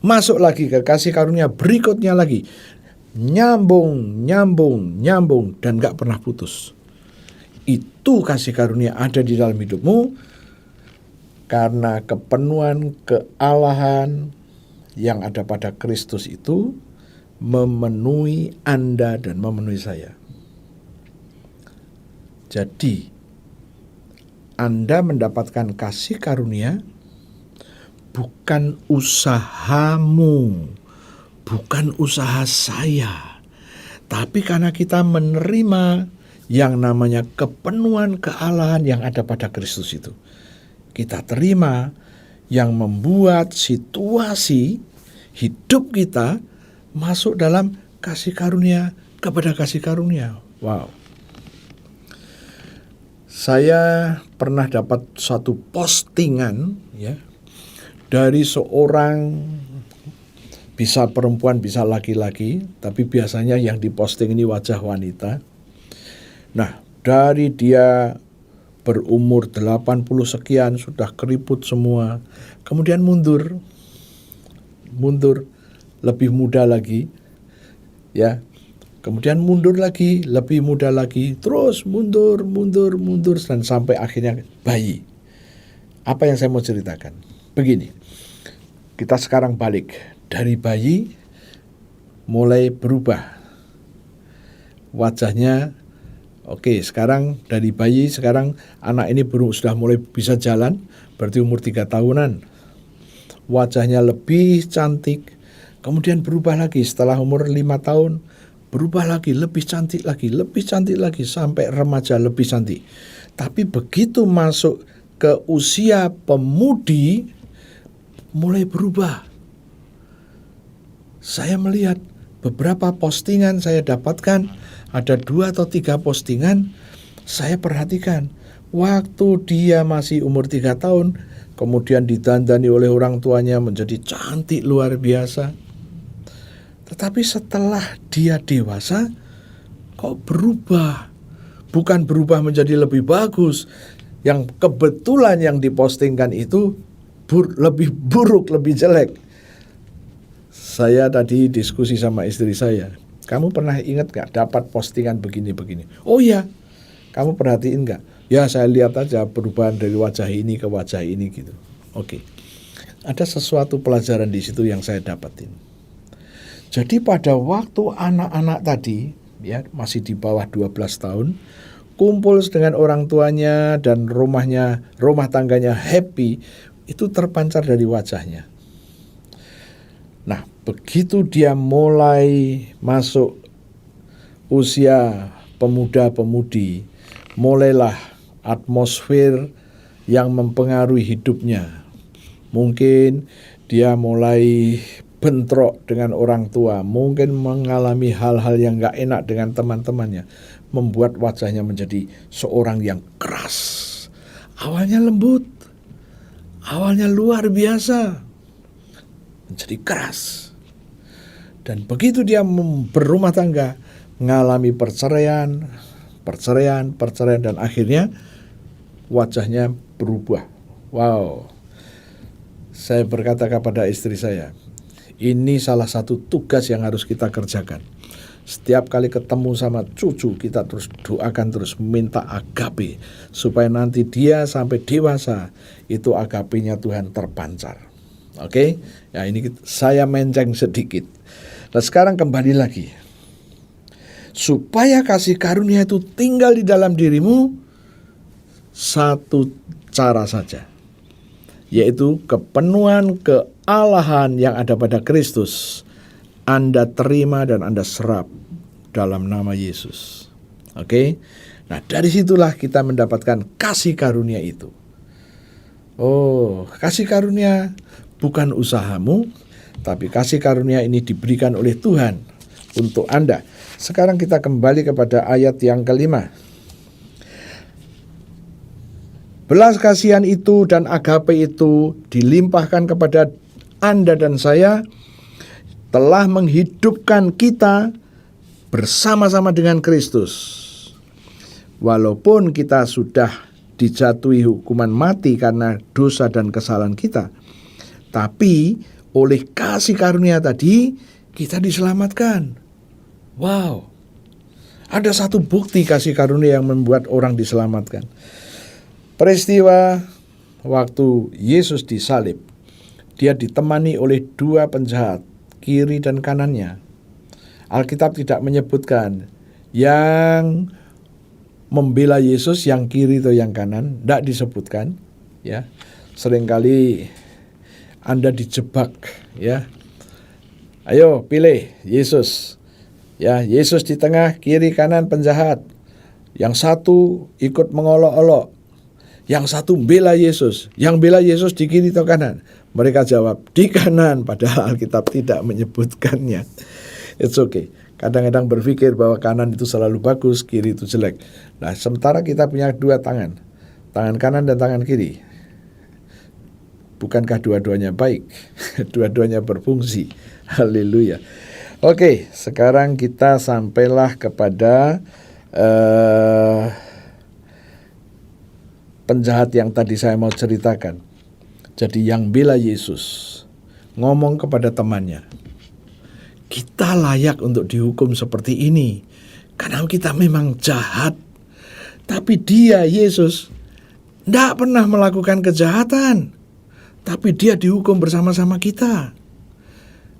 masuk lagi ke kasih karunia berikutnya lagi. Nyambung, dan gak pernah putus. Itu kasih karunia ada di dalam hidupmu karena kepenuhan kealahan yang ada pada Kristus itu memenuhi Anda dan memenuhi saya. Jadi Anda mendapatkan kasih karunia bukan usahamu, bukan usaha saya, tapi karena kita menerima yang namanya kepenuhan kealahan yang ada pada Kristus itu. Kita terima yang membuat situasi hidup kita masuk dalam kasih karunia kepada kasih karunia. Wow. Saya pernah dapat satu postingan, ya, dari seorang, bisa perempuan bisa laki-laki, tapi biasanya yang diposting ini wajah wanita. Nah, dari dia berumur 80 sekian, sudah keriput semua, kemudian mundur, lebih muda lagi, ya, kemudian mundur lagi, lebih muda lagi, terus mundur, dan sampai akhirnya bayi. Apa yang saya mau ceritakan? Begini, kita sekarang balik, dari bayi mulai berubah, wajahnya Oke, sekarang dari bayi, sekarang anak ini sudah mulai bisa jalan, berarti umur 3 tahunan. Wajahnya lebih cantik, kemudian berubah lagi setelah umur 5 tahun, berubah lagi, lebih cantik lagi, sampai remaja lebih cantik. Tapi begitu masuk ke usia pemudi, mulai berubah. Saya melihat beberapa postingan saya dapatkan, ada 2 atau 3 postingan, saya perhatikan. Waktu dia masih umur 3 tahun, kemudian didandani oleh orang tuanya menjadi cantik luar biasa. Tetapi setelah dia dewasa, kok berubah? Bukan berubah menjadi lebih bagus. Yang kebetulan yang dipostingkan itu lebih buruk, lebih jelek. Saya tadi diskusi sama istri saya. Kamu pernah ingat gak dapat postingan begini-begini? Oh ya, kamu perhatiin gak? Ya, saya lihat aja perubahan dari wajah ini ke wajah ini gitu. Oke. Ada sesuatu pelajaran di situ yang saya dapatin. Jadi pada waktu anak-anak tadi, ya, masih di bawah 12 tahun, kumpul dengan orang tuanya dan rumah tangganya happy, itu terpancar dari wajahnya. Nah, begitu dia mulai masuk usia pemuda-pemudi, mulailah atmosfer yang mempengaruhi hidupnya. Mungkin dia mulai bentrok dengan orang tua, mungkin mengalami hal-hal yang gak enak dengan teman-temannya, membuat wajahnya menjadi seorang yang keras. Awalnya lembut, awalnya luar biasa, menjadi keras. Dan begitu dia berumah tangga, mengalami perceraian, dan akhirnya wajahnya berubah. Wow. Saya berkata kepada istri saya, ini salah satu tugas yang harus kita kerjakan. Setiap kali ketemu sama cucu, kita terus doakan, terus minta agape, supaya nanti dia sampai dewasa, itu agapenya Tuhan terpancar. Oke, ya ini saya menceng sedikit. Nah sekarang kembali lagi. Supaya kasih karunia itu tinggal di dalam dirimu, satu cara saja, yaitu kepenuhan kealahan yang ada pada Kristus. Anda terima dan Anda serap dalam nama Yesus. Oke, nah dari situlah kita mendapatkan kasih karunia itu. Oh, kasih karunia bukan usahamu, tapi kasih karunia ini diberikan oleh Tuhan untuk Anda. Sekarang kita kembali kepada ayat yang kelima. Belas kasihan itu dan agape itu dilimpahkan kepada Anda dan saya, telah menghidupkan kita bersama-sama dengan Kristus. Walaupun kita sudah dijatuhi hukuman mati karena dosa dan kesalahan kita, tapi oleh kasih karunia tadi kita diselamatkan. Wow. Ada satu bukti kasih karunia yang membuat orang diselamatkan. Peristiwa waktu Yesus disalib, dia ditemani oleh 2 penjahat, kiri dan kanannya. Alkitab tidak menyebutkan yang membela Yesus yang kiri atau yang kanan, tidak disebutkan. Ya, seringkali Anda dijebak, ya. Ayo pilih Yesus. Ya, Yesus di tengah, kiri kanan penjahat. Yang satu ikut mengolok-olok, yang satu bela Yesus. Yang bela Yesus di kiri atau kanan? Mereka jawab di kanan, padahal Alkitab tidak menyebutkannya. It's okay. Kadang-kadang berpikir bahwa kanan itu selalu bagus, kiri itu jelek. Nah, sementara kita punya 2 tangan, tangan kanan dan tangan kiri. Bukankah dua-duanya baik? Dua-duanya berfungsi. Haleluya. Oke, sekarang kita sampailah kepada penjahat yang tadi saya mau ceritakan. Jadi yang bela Yesus ngomong kepada temannya, kita layak untuk dihukum seperti ini karena kita memang jahat. Tapi dia, Yesus, tidak pernah melakukan kejahatan, tapi dia dihukum bersama-sama kita.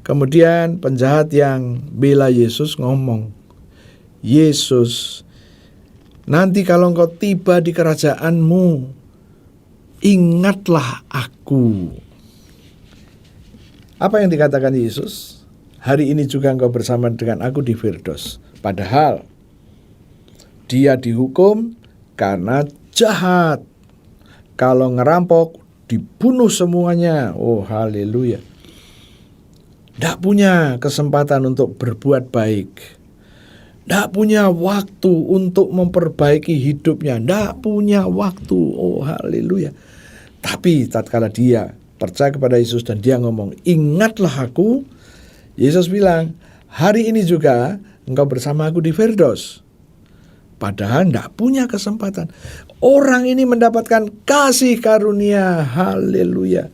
Kemudian penjahat yang bela Yesus ngomong, Yesus, Nanti kalau engkau tiba di kerajaanmu, ingatlah aku. Apa yang dikatakan Yesus? Hari ini juga engkau bersama dengan aku di Firdaus. Padahal dia dihukum karena jahat. Kalau ngerampok, dibunuh semuanya. Oh, haleluya. Tidak punya kesempatan untuk berbuat baik. Tidak punya waktu untuk memperbaiki hidupnya. Tidak punya waktu. Oh, haleluya. Tapi tatkala dia percaya kepada Yesus dan dia ngomong, ingatlah aku. Yesus bilang, hari ini juga engkau bersama aku di Firdaus. Padahal tidak punya kesempatan. Orang ini mendapatkan kasih karunia. Haleluya.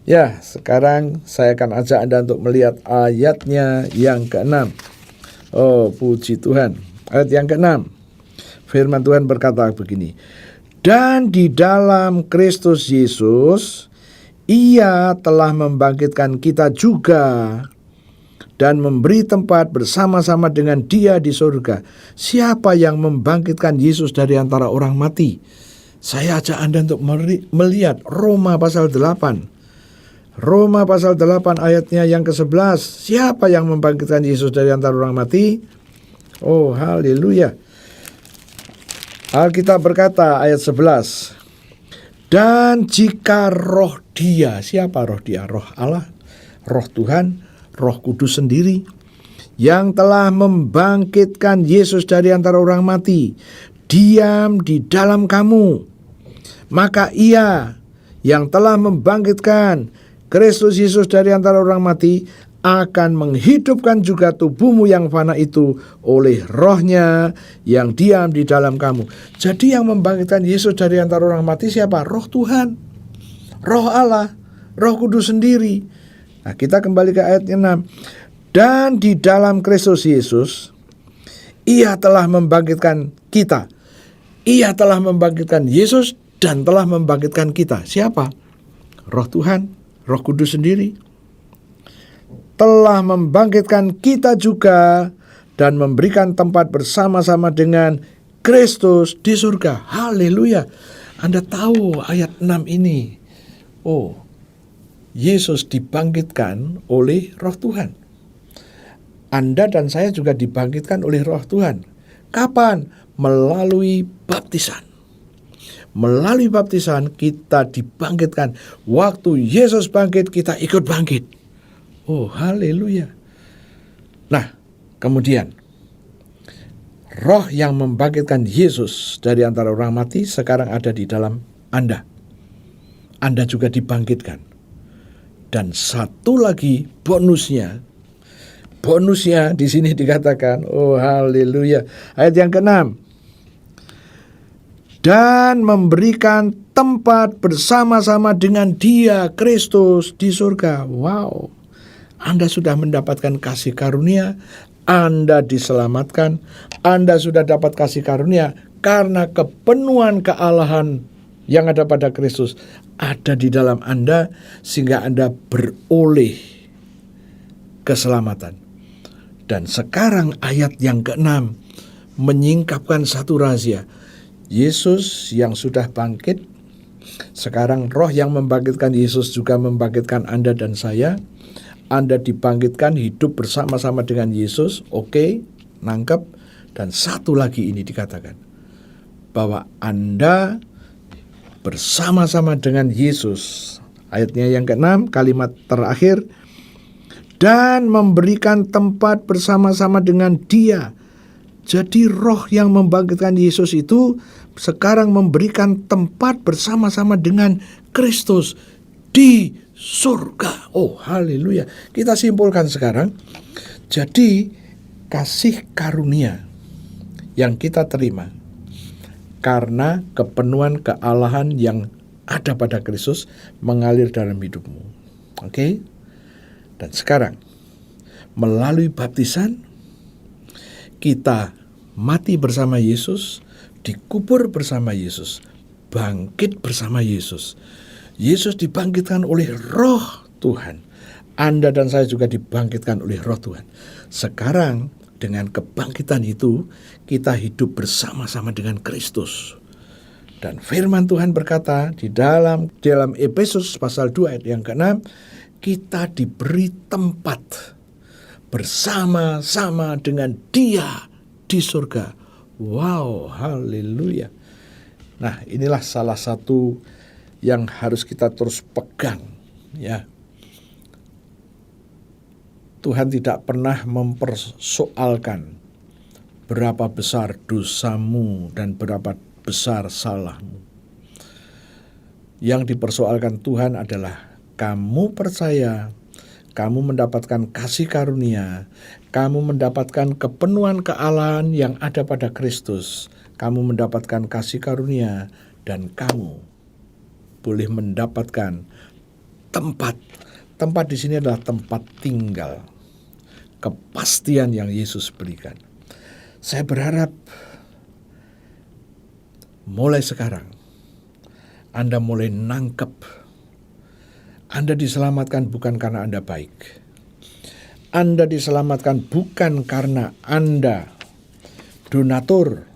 Ya, sekarang saya akan ajak Anda untuk melihat ayatnya yang ke-6. Oh, puji Tuhan. Ayat yang ke-6. Firman Tuhan berkata begini. Dan di dalam Kristus Yesus, Ia telah membangkitkan kita juga dan memberi tempat bersama-sama dengan Dia di surga. Siapa yang membangkitkan Yesus dari antara orang mati? Saya ajak Anda untuk melihat Roma pasal 8. Roma pasal 8 ayatnya yang ke-11. Siapa yang membangkitkan Yesus dari antara orang mati? Oh, haleluya. Alkitab berkata ayat 11. Dan jika roh Dia, siapa roh Dia? Roh Allah, roh Tuhan, Roh Kudus sendiri yang telah membangkitkan Yesus dari antara orang mati diam di dalam kamu, maka Ia yang telah membangkitkan Kristus Yesus dari antara orang mati akan menghidupkan juga tubuhmu yang fana itu oleh Roh-Nya yang diam di dalam kamu. Jadi yang membangkitkan Yesus dari antara orang mati siapa? Roh Tuhan, Roh Allah, Roh Kudus sendiri. Nah, kita kembali ke ayat 6. Dan di dalam Kristus Yesus, Ia telah membangkitkan kita. Ia telah membangkitkan Yesus dan telah membangkitkan kita. Siapa? Roh Tuhan, Roh Kudus sendiri telah membangkitkan kita juga dan memberikan tempat bersama-sama dengan Kristus di surga. Haleluya. Anda tahu ayat 6 ini. Oh, Yesus dibangkitkan oleh Roh Tuhan. Anda dan saya juga dibangkitkan oleh Roh Tuhan. Kapan? Melalui baptisan. Melalui baptisan kita dibangkitkan. Waktu Yesus bangkit, kita ikut bangkit. Oh, haleluya. Nah, kemudian roh yang membangkitkan Yesus dari antara orang mati sekarang ada di dalam Anda. Anda juga dibangkitkan. Dan satu lagi bonusnya di sini dikatakan, oh haleluya. Ayat yang ke-6. Dan memberikan tempat bersama-sama dengan Dia, Kristus, di surga. Wow. Anda sudah mendapatkan kasih karunia, Anda diselamatkan, Anda sudah dapat kasih karunia karena kepenuhan kealahan yang ada pada Kristus ada di dalam Anda, sehingga Anda beroleh keselamatan. Dan sekarang ayat yang ke-6 menyingkapkan satu rahasia. Yesus yang sudah bangkit, sekarang roh yang membangkitkan Yesus juga membangkitkan Anda dan saya. Anda dibangkitkan hidup bersama-sama dengan Yesus. Oke, nangkep. Dan satu lagi ini dikatakan, bahwa Anda bersama-sama dengan Yesus. Ayatnya yang ke-6, kalimat terakhir. Dan memberikan tempat bersama-sama dengan Dia. Jadi roh yang membangkitkan Yesus itu sekarang memberikan tempat bersama-sama dengan Kristus di surga. Oh, haleluya. Kita simpulkan sekarang. Jadi kasih karunia yang kita terima karena kepenuhan kealahan yang ada pada Kristus mengalir dalam hidupmu. Oke? Dan sekarang melalui baptisan kita mati bersama Yesus, dikubur bersama Yesus, bangkit bersama Yesus. Yesus dibangkitkan oleh Roh Tuhan. Anda dan saya juga dibangkitkan oleh Roh Tuhan. Sekarang Dengan kebangkitan itu, kita hidup bersama-sama dengan Kristus. Dan firman Tuhan berkata di dalam Efesus pasal 2 ayat yang ke-6, kita diberi tempat bersama-sama dengan Dia di surga. Wow, haleluya. Nah, inilah salah satu yang harus kita terus pegang, ya. Tuhan tidak pernah mempersoalkan berapa besar dosamu dan berapa besar salahmu. Yang dipersoalkan Tuhan adalah kamu percaya, kamu mendapatkan kasih karunia, kamu mendapatkan kepenuhan kealahan yang ada pada Kristus, kamu mendapatkan kasih karunia, dan kamu boleh mendapatkan tempat. Tempat di sini adalah tempat tinggal, kepastian yang Yesus berikan. Saya berharap mulai sekarang Anda mulai nangkep. Anda diselamatkan bukan karena Anda baik. Anda diselamatkan bukan karena Anda donatur.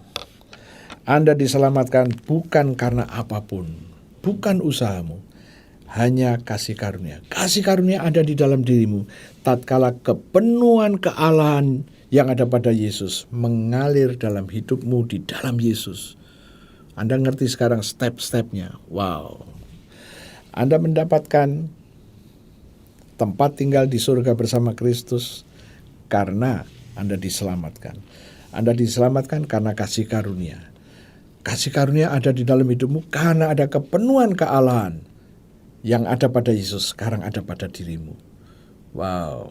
Anda diselamatkan bukan karena apapun, bukan usahamu. Hanya kasih karunia. Kasih karunia ada di dalam dirimu tatkala kepenuhan kealahan yang ada pada Yesus mengalir dalam hidupmu di dalam Yesus. Anda ngerti sekarang step-stepnya. Wow. Anda mendapatkan tempat tinggal di surga bersama Kristus karena Anda diselamatkan. Anda diselamatkan karena kasih karunia. Kasih karunia ada di dalam hidupmu karena ada kepenuhan kealahan yang ada pada Yesus sekarang ada pada dirimu. Wow.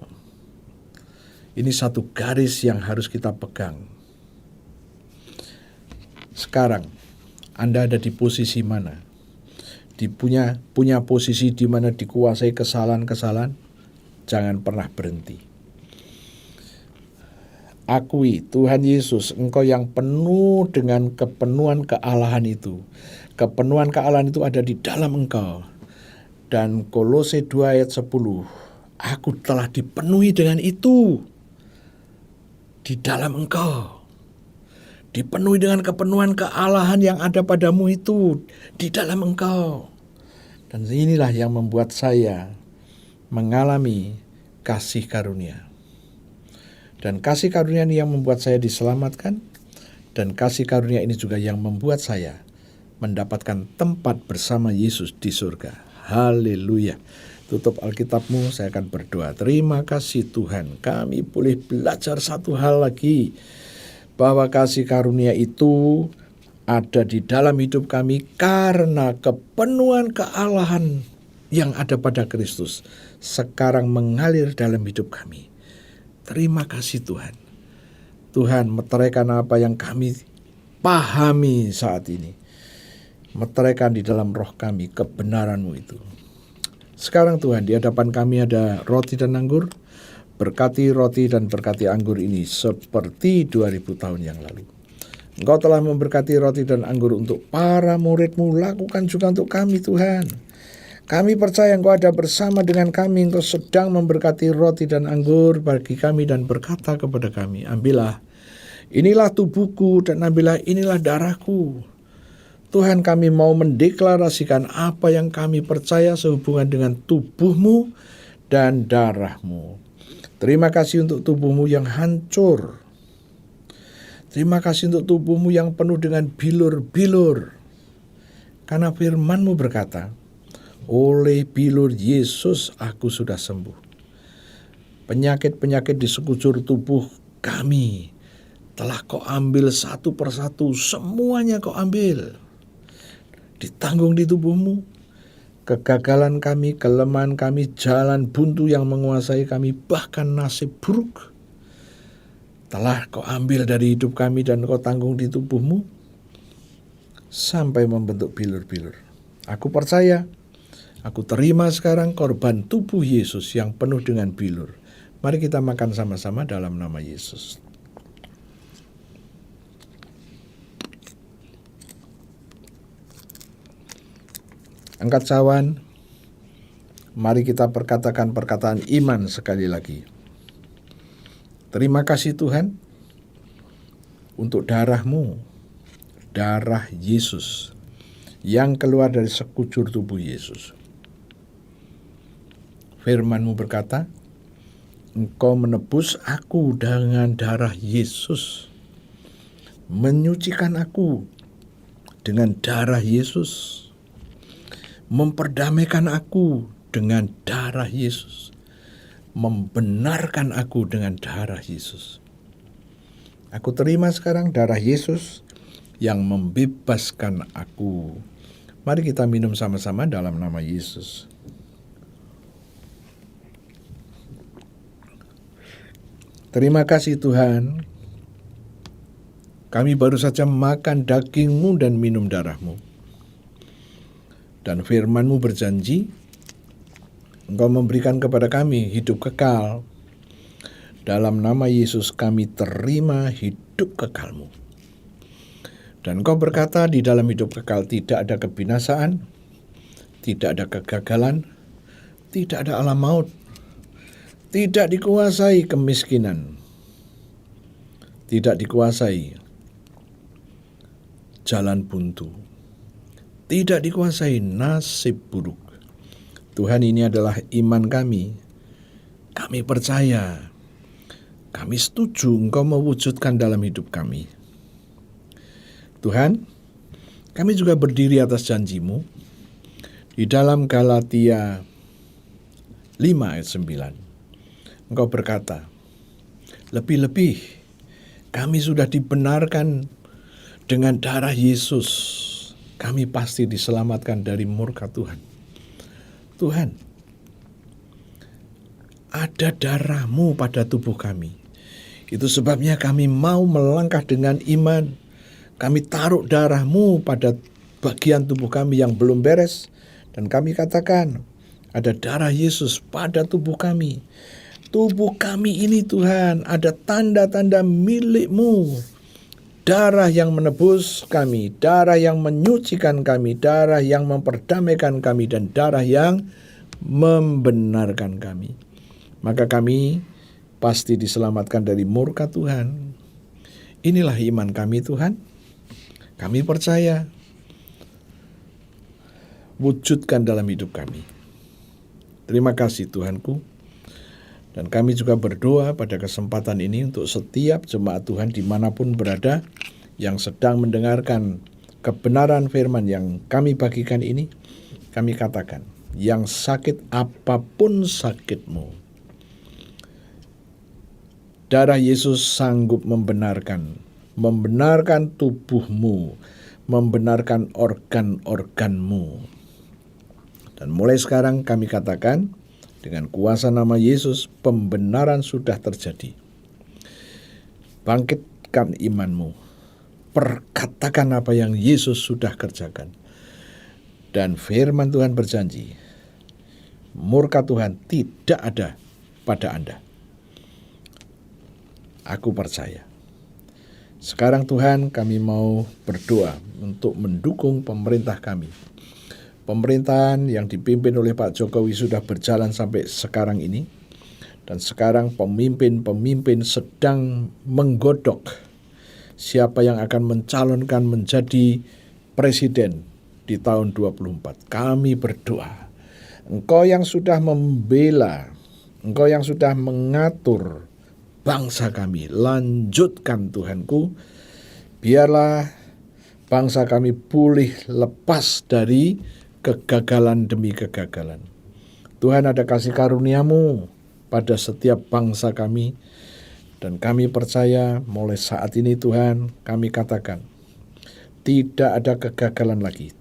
Ini satu garis yang harus kita pegang. Sekarang Anda ada di posisi mana? Punya posisi di mana dikuasai kesalahan-kesalahan? Jangan pernah berhenti. Akui Tuhan Yesus, Engkau yang penuh dengan kepenuhan kealahan itu. Kepenuhan kealahan itu ada di dalam Engkau. Dan Kolose 2 ayat 10, aku telah dipenuhi dengan itu di dalam Engkau. Dipenuhi dengan kepenuhan kealahan yang ada padamu itu di dalam Engkau. Dan inilah yang membuat saya mengalami kasih karunia. Dan kasih karunia ini yang membuat saya diselamatkan. Dan kasih karunia ini juga yang membuat saya mendapatkan tempat bersama Yesus di surga. Haleluya. Tutup Alkitabmu, saya akan berdoa. Terima kasih Tuhan, kami boleh belajar satu hal lagi, bahwa kasih karunia itu ada di dalam hidup kami karena kepenuhan kealahan yang ada pada Kristus sekarang mengalir dalam hidup kami. Terima kasih Tuhan. Tuhan, meteraikan apa yang kami pahami saat ini. Meteraikan di dalam roh kami kebenaran-Mu itu. Sekarang Tuhan, di hadapan kami ada roti dan anggur. Berkati roti dan berkati anggur ini seperti 2000 tahun yang lalu. Engkau telah memberkati roti dan anggur untuk para murid-Mu. Lakukan juga untuk kami Tuhan. Kami percaya Engkau ada bersama dengan kami. Engkau sedang memberkati roti dan anggur bagi kami dan berkata kepada kami, ambillah, inilah tubuhku dan ambillah inilah darahku. Tuhan, kami mau mendeklarasikan apa yang kami percaya sehubungan dengan tubuh-Mu dan darah-Mu. Terima kasih untuk tubuh-Mu yang hancur. Terima kasih untuk tubuh-Mu yang penuh dengan bilur-bilur. Karena firman-Mu berkata, oleh bilur Yesus aku sudah sembuh. Penyakit-penyakit di sekujur tubuh kami telah Kau ambil satu persatu, semuanya Kau ambil. Ditanggung di tubuh-Mu. Kegagalan kami, kelemahan kami, jalan buntu yang menguasai kami, bahkan nasib buruk telah Kau ambil dari hidup kami dan Kau tanggung di tubuh-Mu sampai membentuk bilur-bilur. Aku percaya, aku terima sekarang korban tubuh Yesus yang penuh dengan bilur. Mari kita makan sama-sama dalam nama Yesus. Angkat cawan, mari kita perkatakan perkataan iman sekali lagi. Terima kasih Tuhan, untuk darah-Mu, darah Yesus yang keluar dari sekujur tubuh Yesus. Firman-Mu berkata, Engkau menebus aku dengan darah Yesus, menyucikan aku dengan darah Yesus, memperdamaikan aku dengan darah Yesus, membenarkan aku dengan darah Yesus. Aku terima sekarang darah Yesus yang membebaskan aku. Mari kita minum sama-sama dalam nama Yesus. Terima kasih Tuhan, kami baru saja makan daging-Mu dan minum darah-Mu. Dan firman-Mu berjanji, Engkau memberikan kepada kami hidup kekal. Dalam nama Yesus kami terima hidup kekal-Mu. Dan Engkau berkata di dalam hidup kekal tidak ada kebinasaan, tidak ada kegagalan, tidak ada alam maut, tidak dikuasai kemiskinan, tidak dikuasai jalan buntu, tidak dikuasai nasib buruk. Tuhan, ini adalah iman kami. Kami percaya, kami setuju Engkau mewujudkan dalam hidup kami. Tuhan, kami juga berdiri atas janji-Mu di dalam Galatia 5 ayat 9. Engkau berkata, lebih-lebih kami sudah dibenarkan dengan darah Yesus. Kami pasti diselamatkan dari murka Tuhan. Tuhan, ada darah-Mu pada tubuh kami. Itu sebabnya kami mau melangkah dengan iman. Kami taruh darah-Mu pada bagian tubuh kami yang belum beres. Dan kami katakan, ada darah Yesus pada tubuh kami. Tubuh kami ini Tuhan, ada tanda-tanda milik-Mu. Darah yang menebus kami, darah yang menyucikan kami, darah yang memperdamaikan kami, dan darah yang membenarkan kami. Maka kami pasti diselamatkan dari murka Tuhan. Inilah iman kami Tuhan. Kami percaya. Wujudkan dalam hidup kami. Terima kasih Tuhanku. Dan kami juga berdoa pada kesempatan ini untuk setiap jemaat Tuhan dimanapun berada yang sedang mendengarkan kebenaran firman yang kami bagikan ini. Kami katakan, yang sakit apapun sakitmu, darah Yesus sanggup membenarkan tubuhmu, membenarkan organ-organmu. Dan mulai sekarang kami katakan, dengan kuasa nama Yesus, pembenaran sudah terjadi. Bangkitkan imanmu. Perkatakan apa yang Yesus sudah kerjakan. Dan firman Tuhan berjanji, murka Tuhan tidak ada pada Anda. Aku percaya. Sekarang Tuhan, kami mau berdoa untuk mendukung pemerintah kami. Pemerintahan yang dipimpin oleh Pak Jokowi sudah berjalan sampai sekarang ini. Dan sekarang pemimpin-pemimpin sedang menggodok siapa yang akan mencalonkan menjadi presiden di tahun 2024. Kami berdoa, Engkau yang sudah membela, Engkau yang sudah mengatur bangsa kami, lanjutkan Tuhanku. Biarlah bangsa kami pulih lepas dari kegagalan demi kegagalan. Tuhan, ada kasih karunia-Mu pada setiap bangsa kami. Dan kami percaya mulai saat ini Tuhan, kami katakan, tidak ada kegagalan lagi.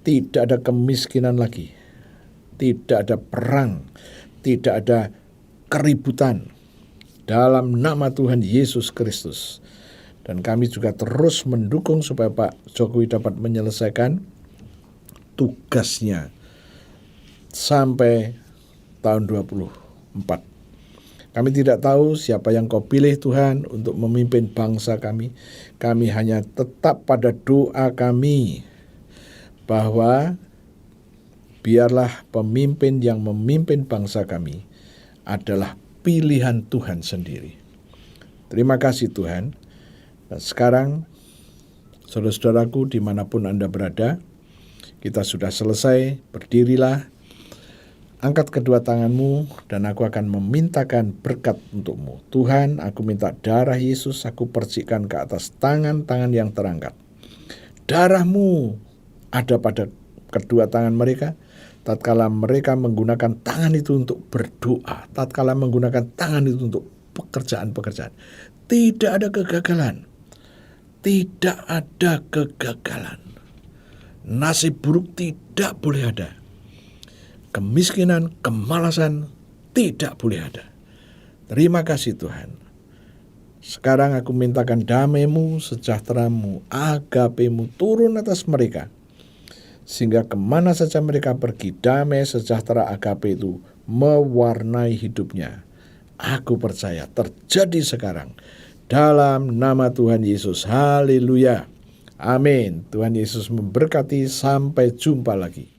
Tidak ada kemiskinan lagi. Tidak ada perang. Tidak ada keributan. Dalam nama Tuhan Yesus Kristus. Dan kami juga terus mendukung supaya Pak Jokowi dapat menyelesaikan tugasnya sampai tahun 2024. Kami tidak tahu siapa yang Kau pilih Tuhan untuk memimpin bangsa kami. Kami hanya tetap pada doa kami bahwa biarlah pemimpin yang memimpin bangsa kami adalah pilihan Tuhan sendiri. Terima kasih Tuhan. Dan sekarang, saudara-saudaraku dimanapun Anda berada, kita sudah selesai, berdirilah, angkat kedua tanganmu, dan aku akan memintakan berkat untukmu. Tuhan, aku minta darah Yesus, aku percikan ke atas tangan-tangan yang terangkat. Darah-Mu ada pada kedua tangan mereka, tatkala mereka menggunakan tangan itu untuk berdoa, tatkala menggunakan tangan itu untuk pekerjaan-pekerjaan. Tidak ada kegagalan. Tidak ada kegagalan. Nasib buruk tidak boleh ada. Kemiskinan, kemalasan tidak boleh ada. Terima kasih Tuhan. Sekarang aku mintakan damai-Mu, sejahtera-Mu, agape-Mu turun atas mereka. Sehingga kemana saja mereka pergi, damai, sejahtera, agape itu mewarnai hidupnya. Aku percaya terjadi sekarang. Dalam nama Tuhan Yesus. Haleluya. Amin. Tuhan Yesus memberkati. Sampai jumpa lagi.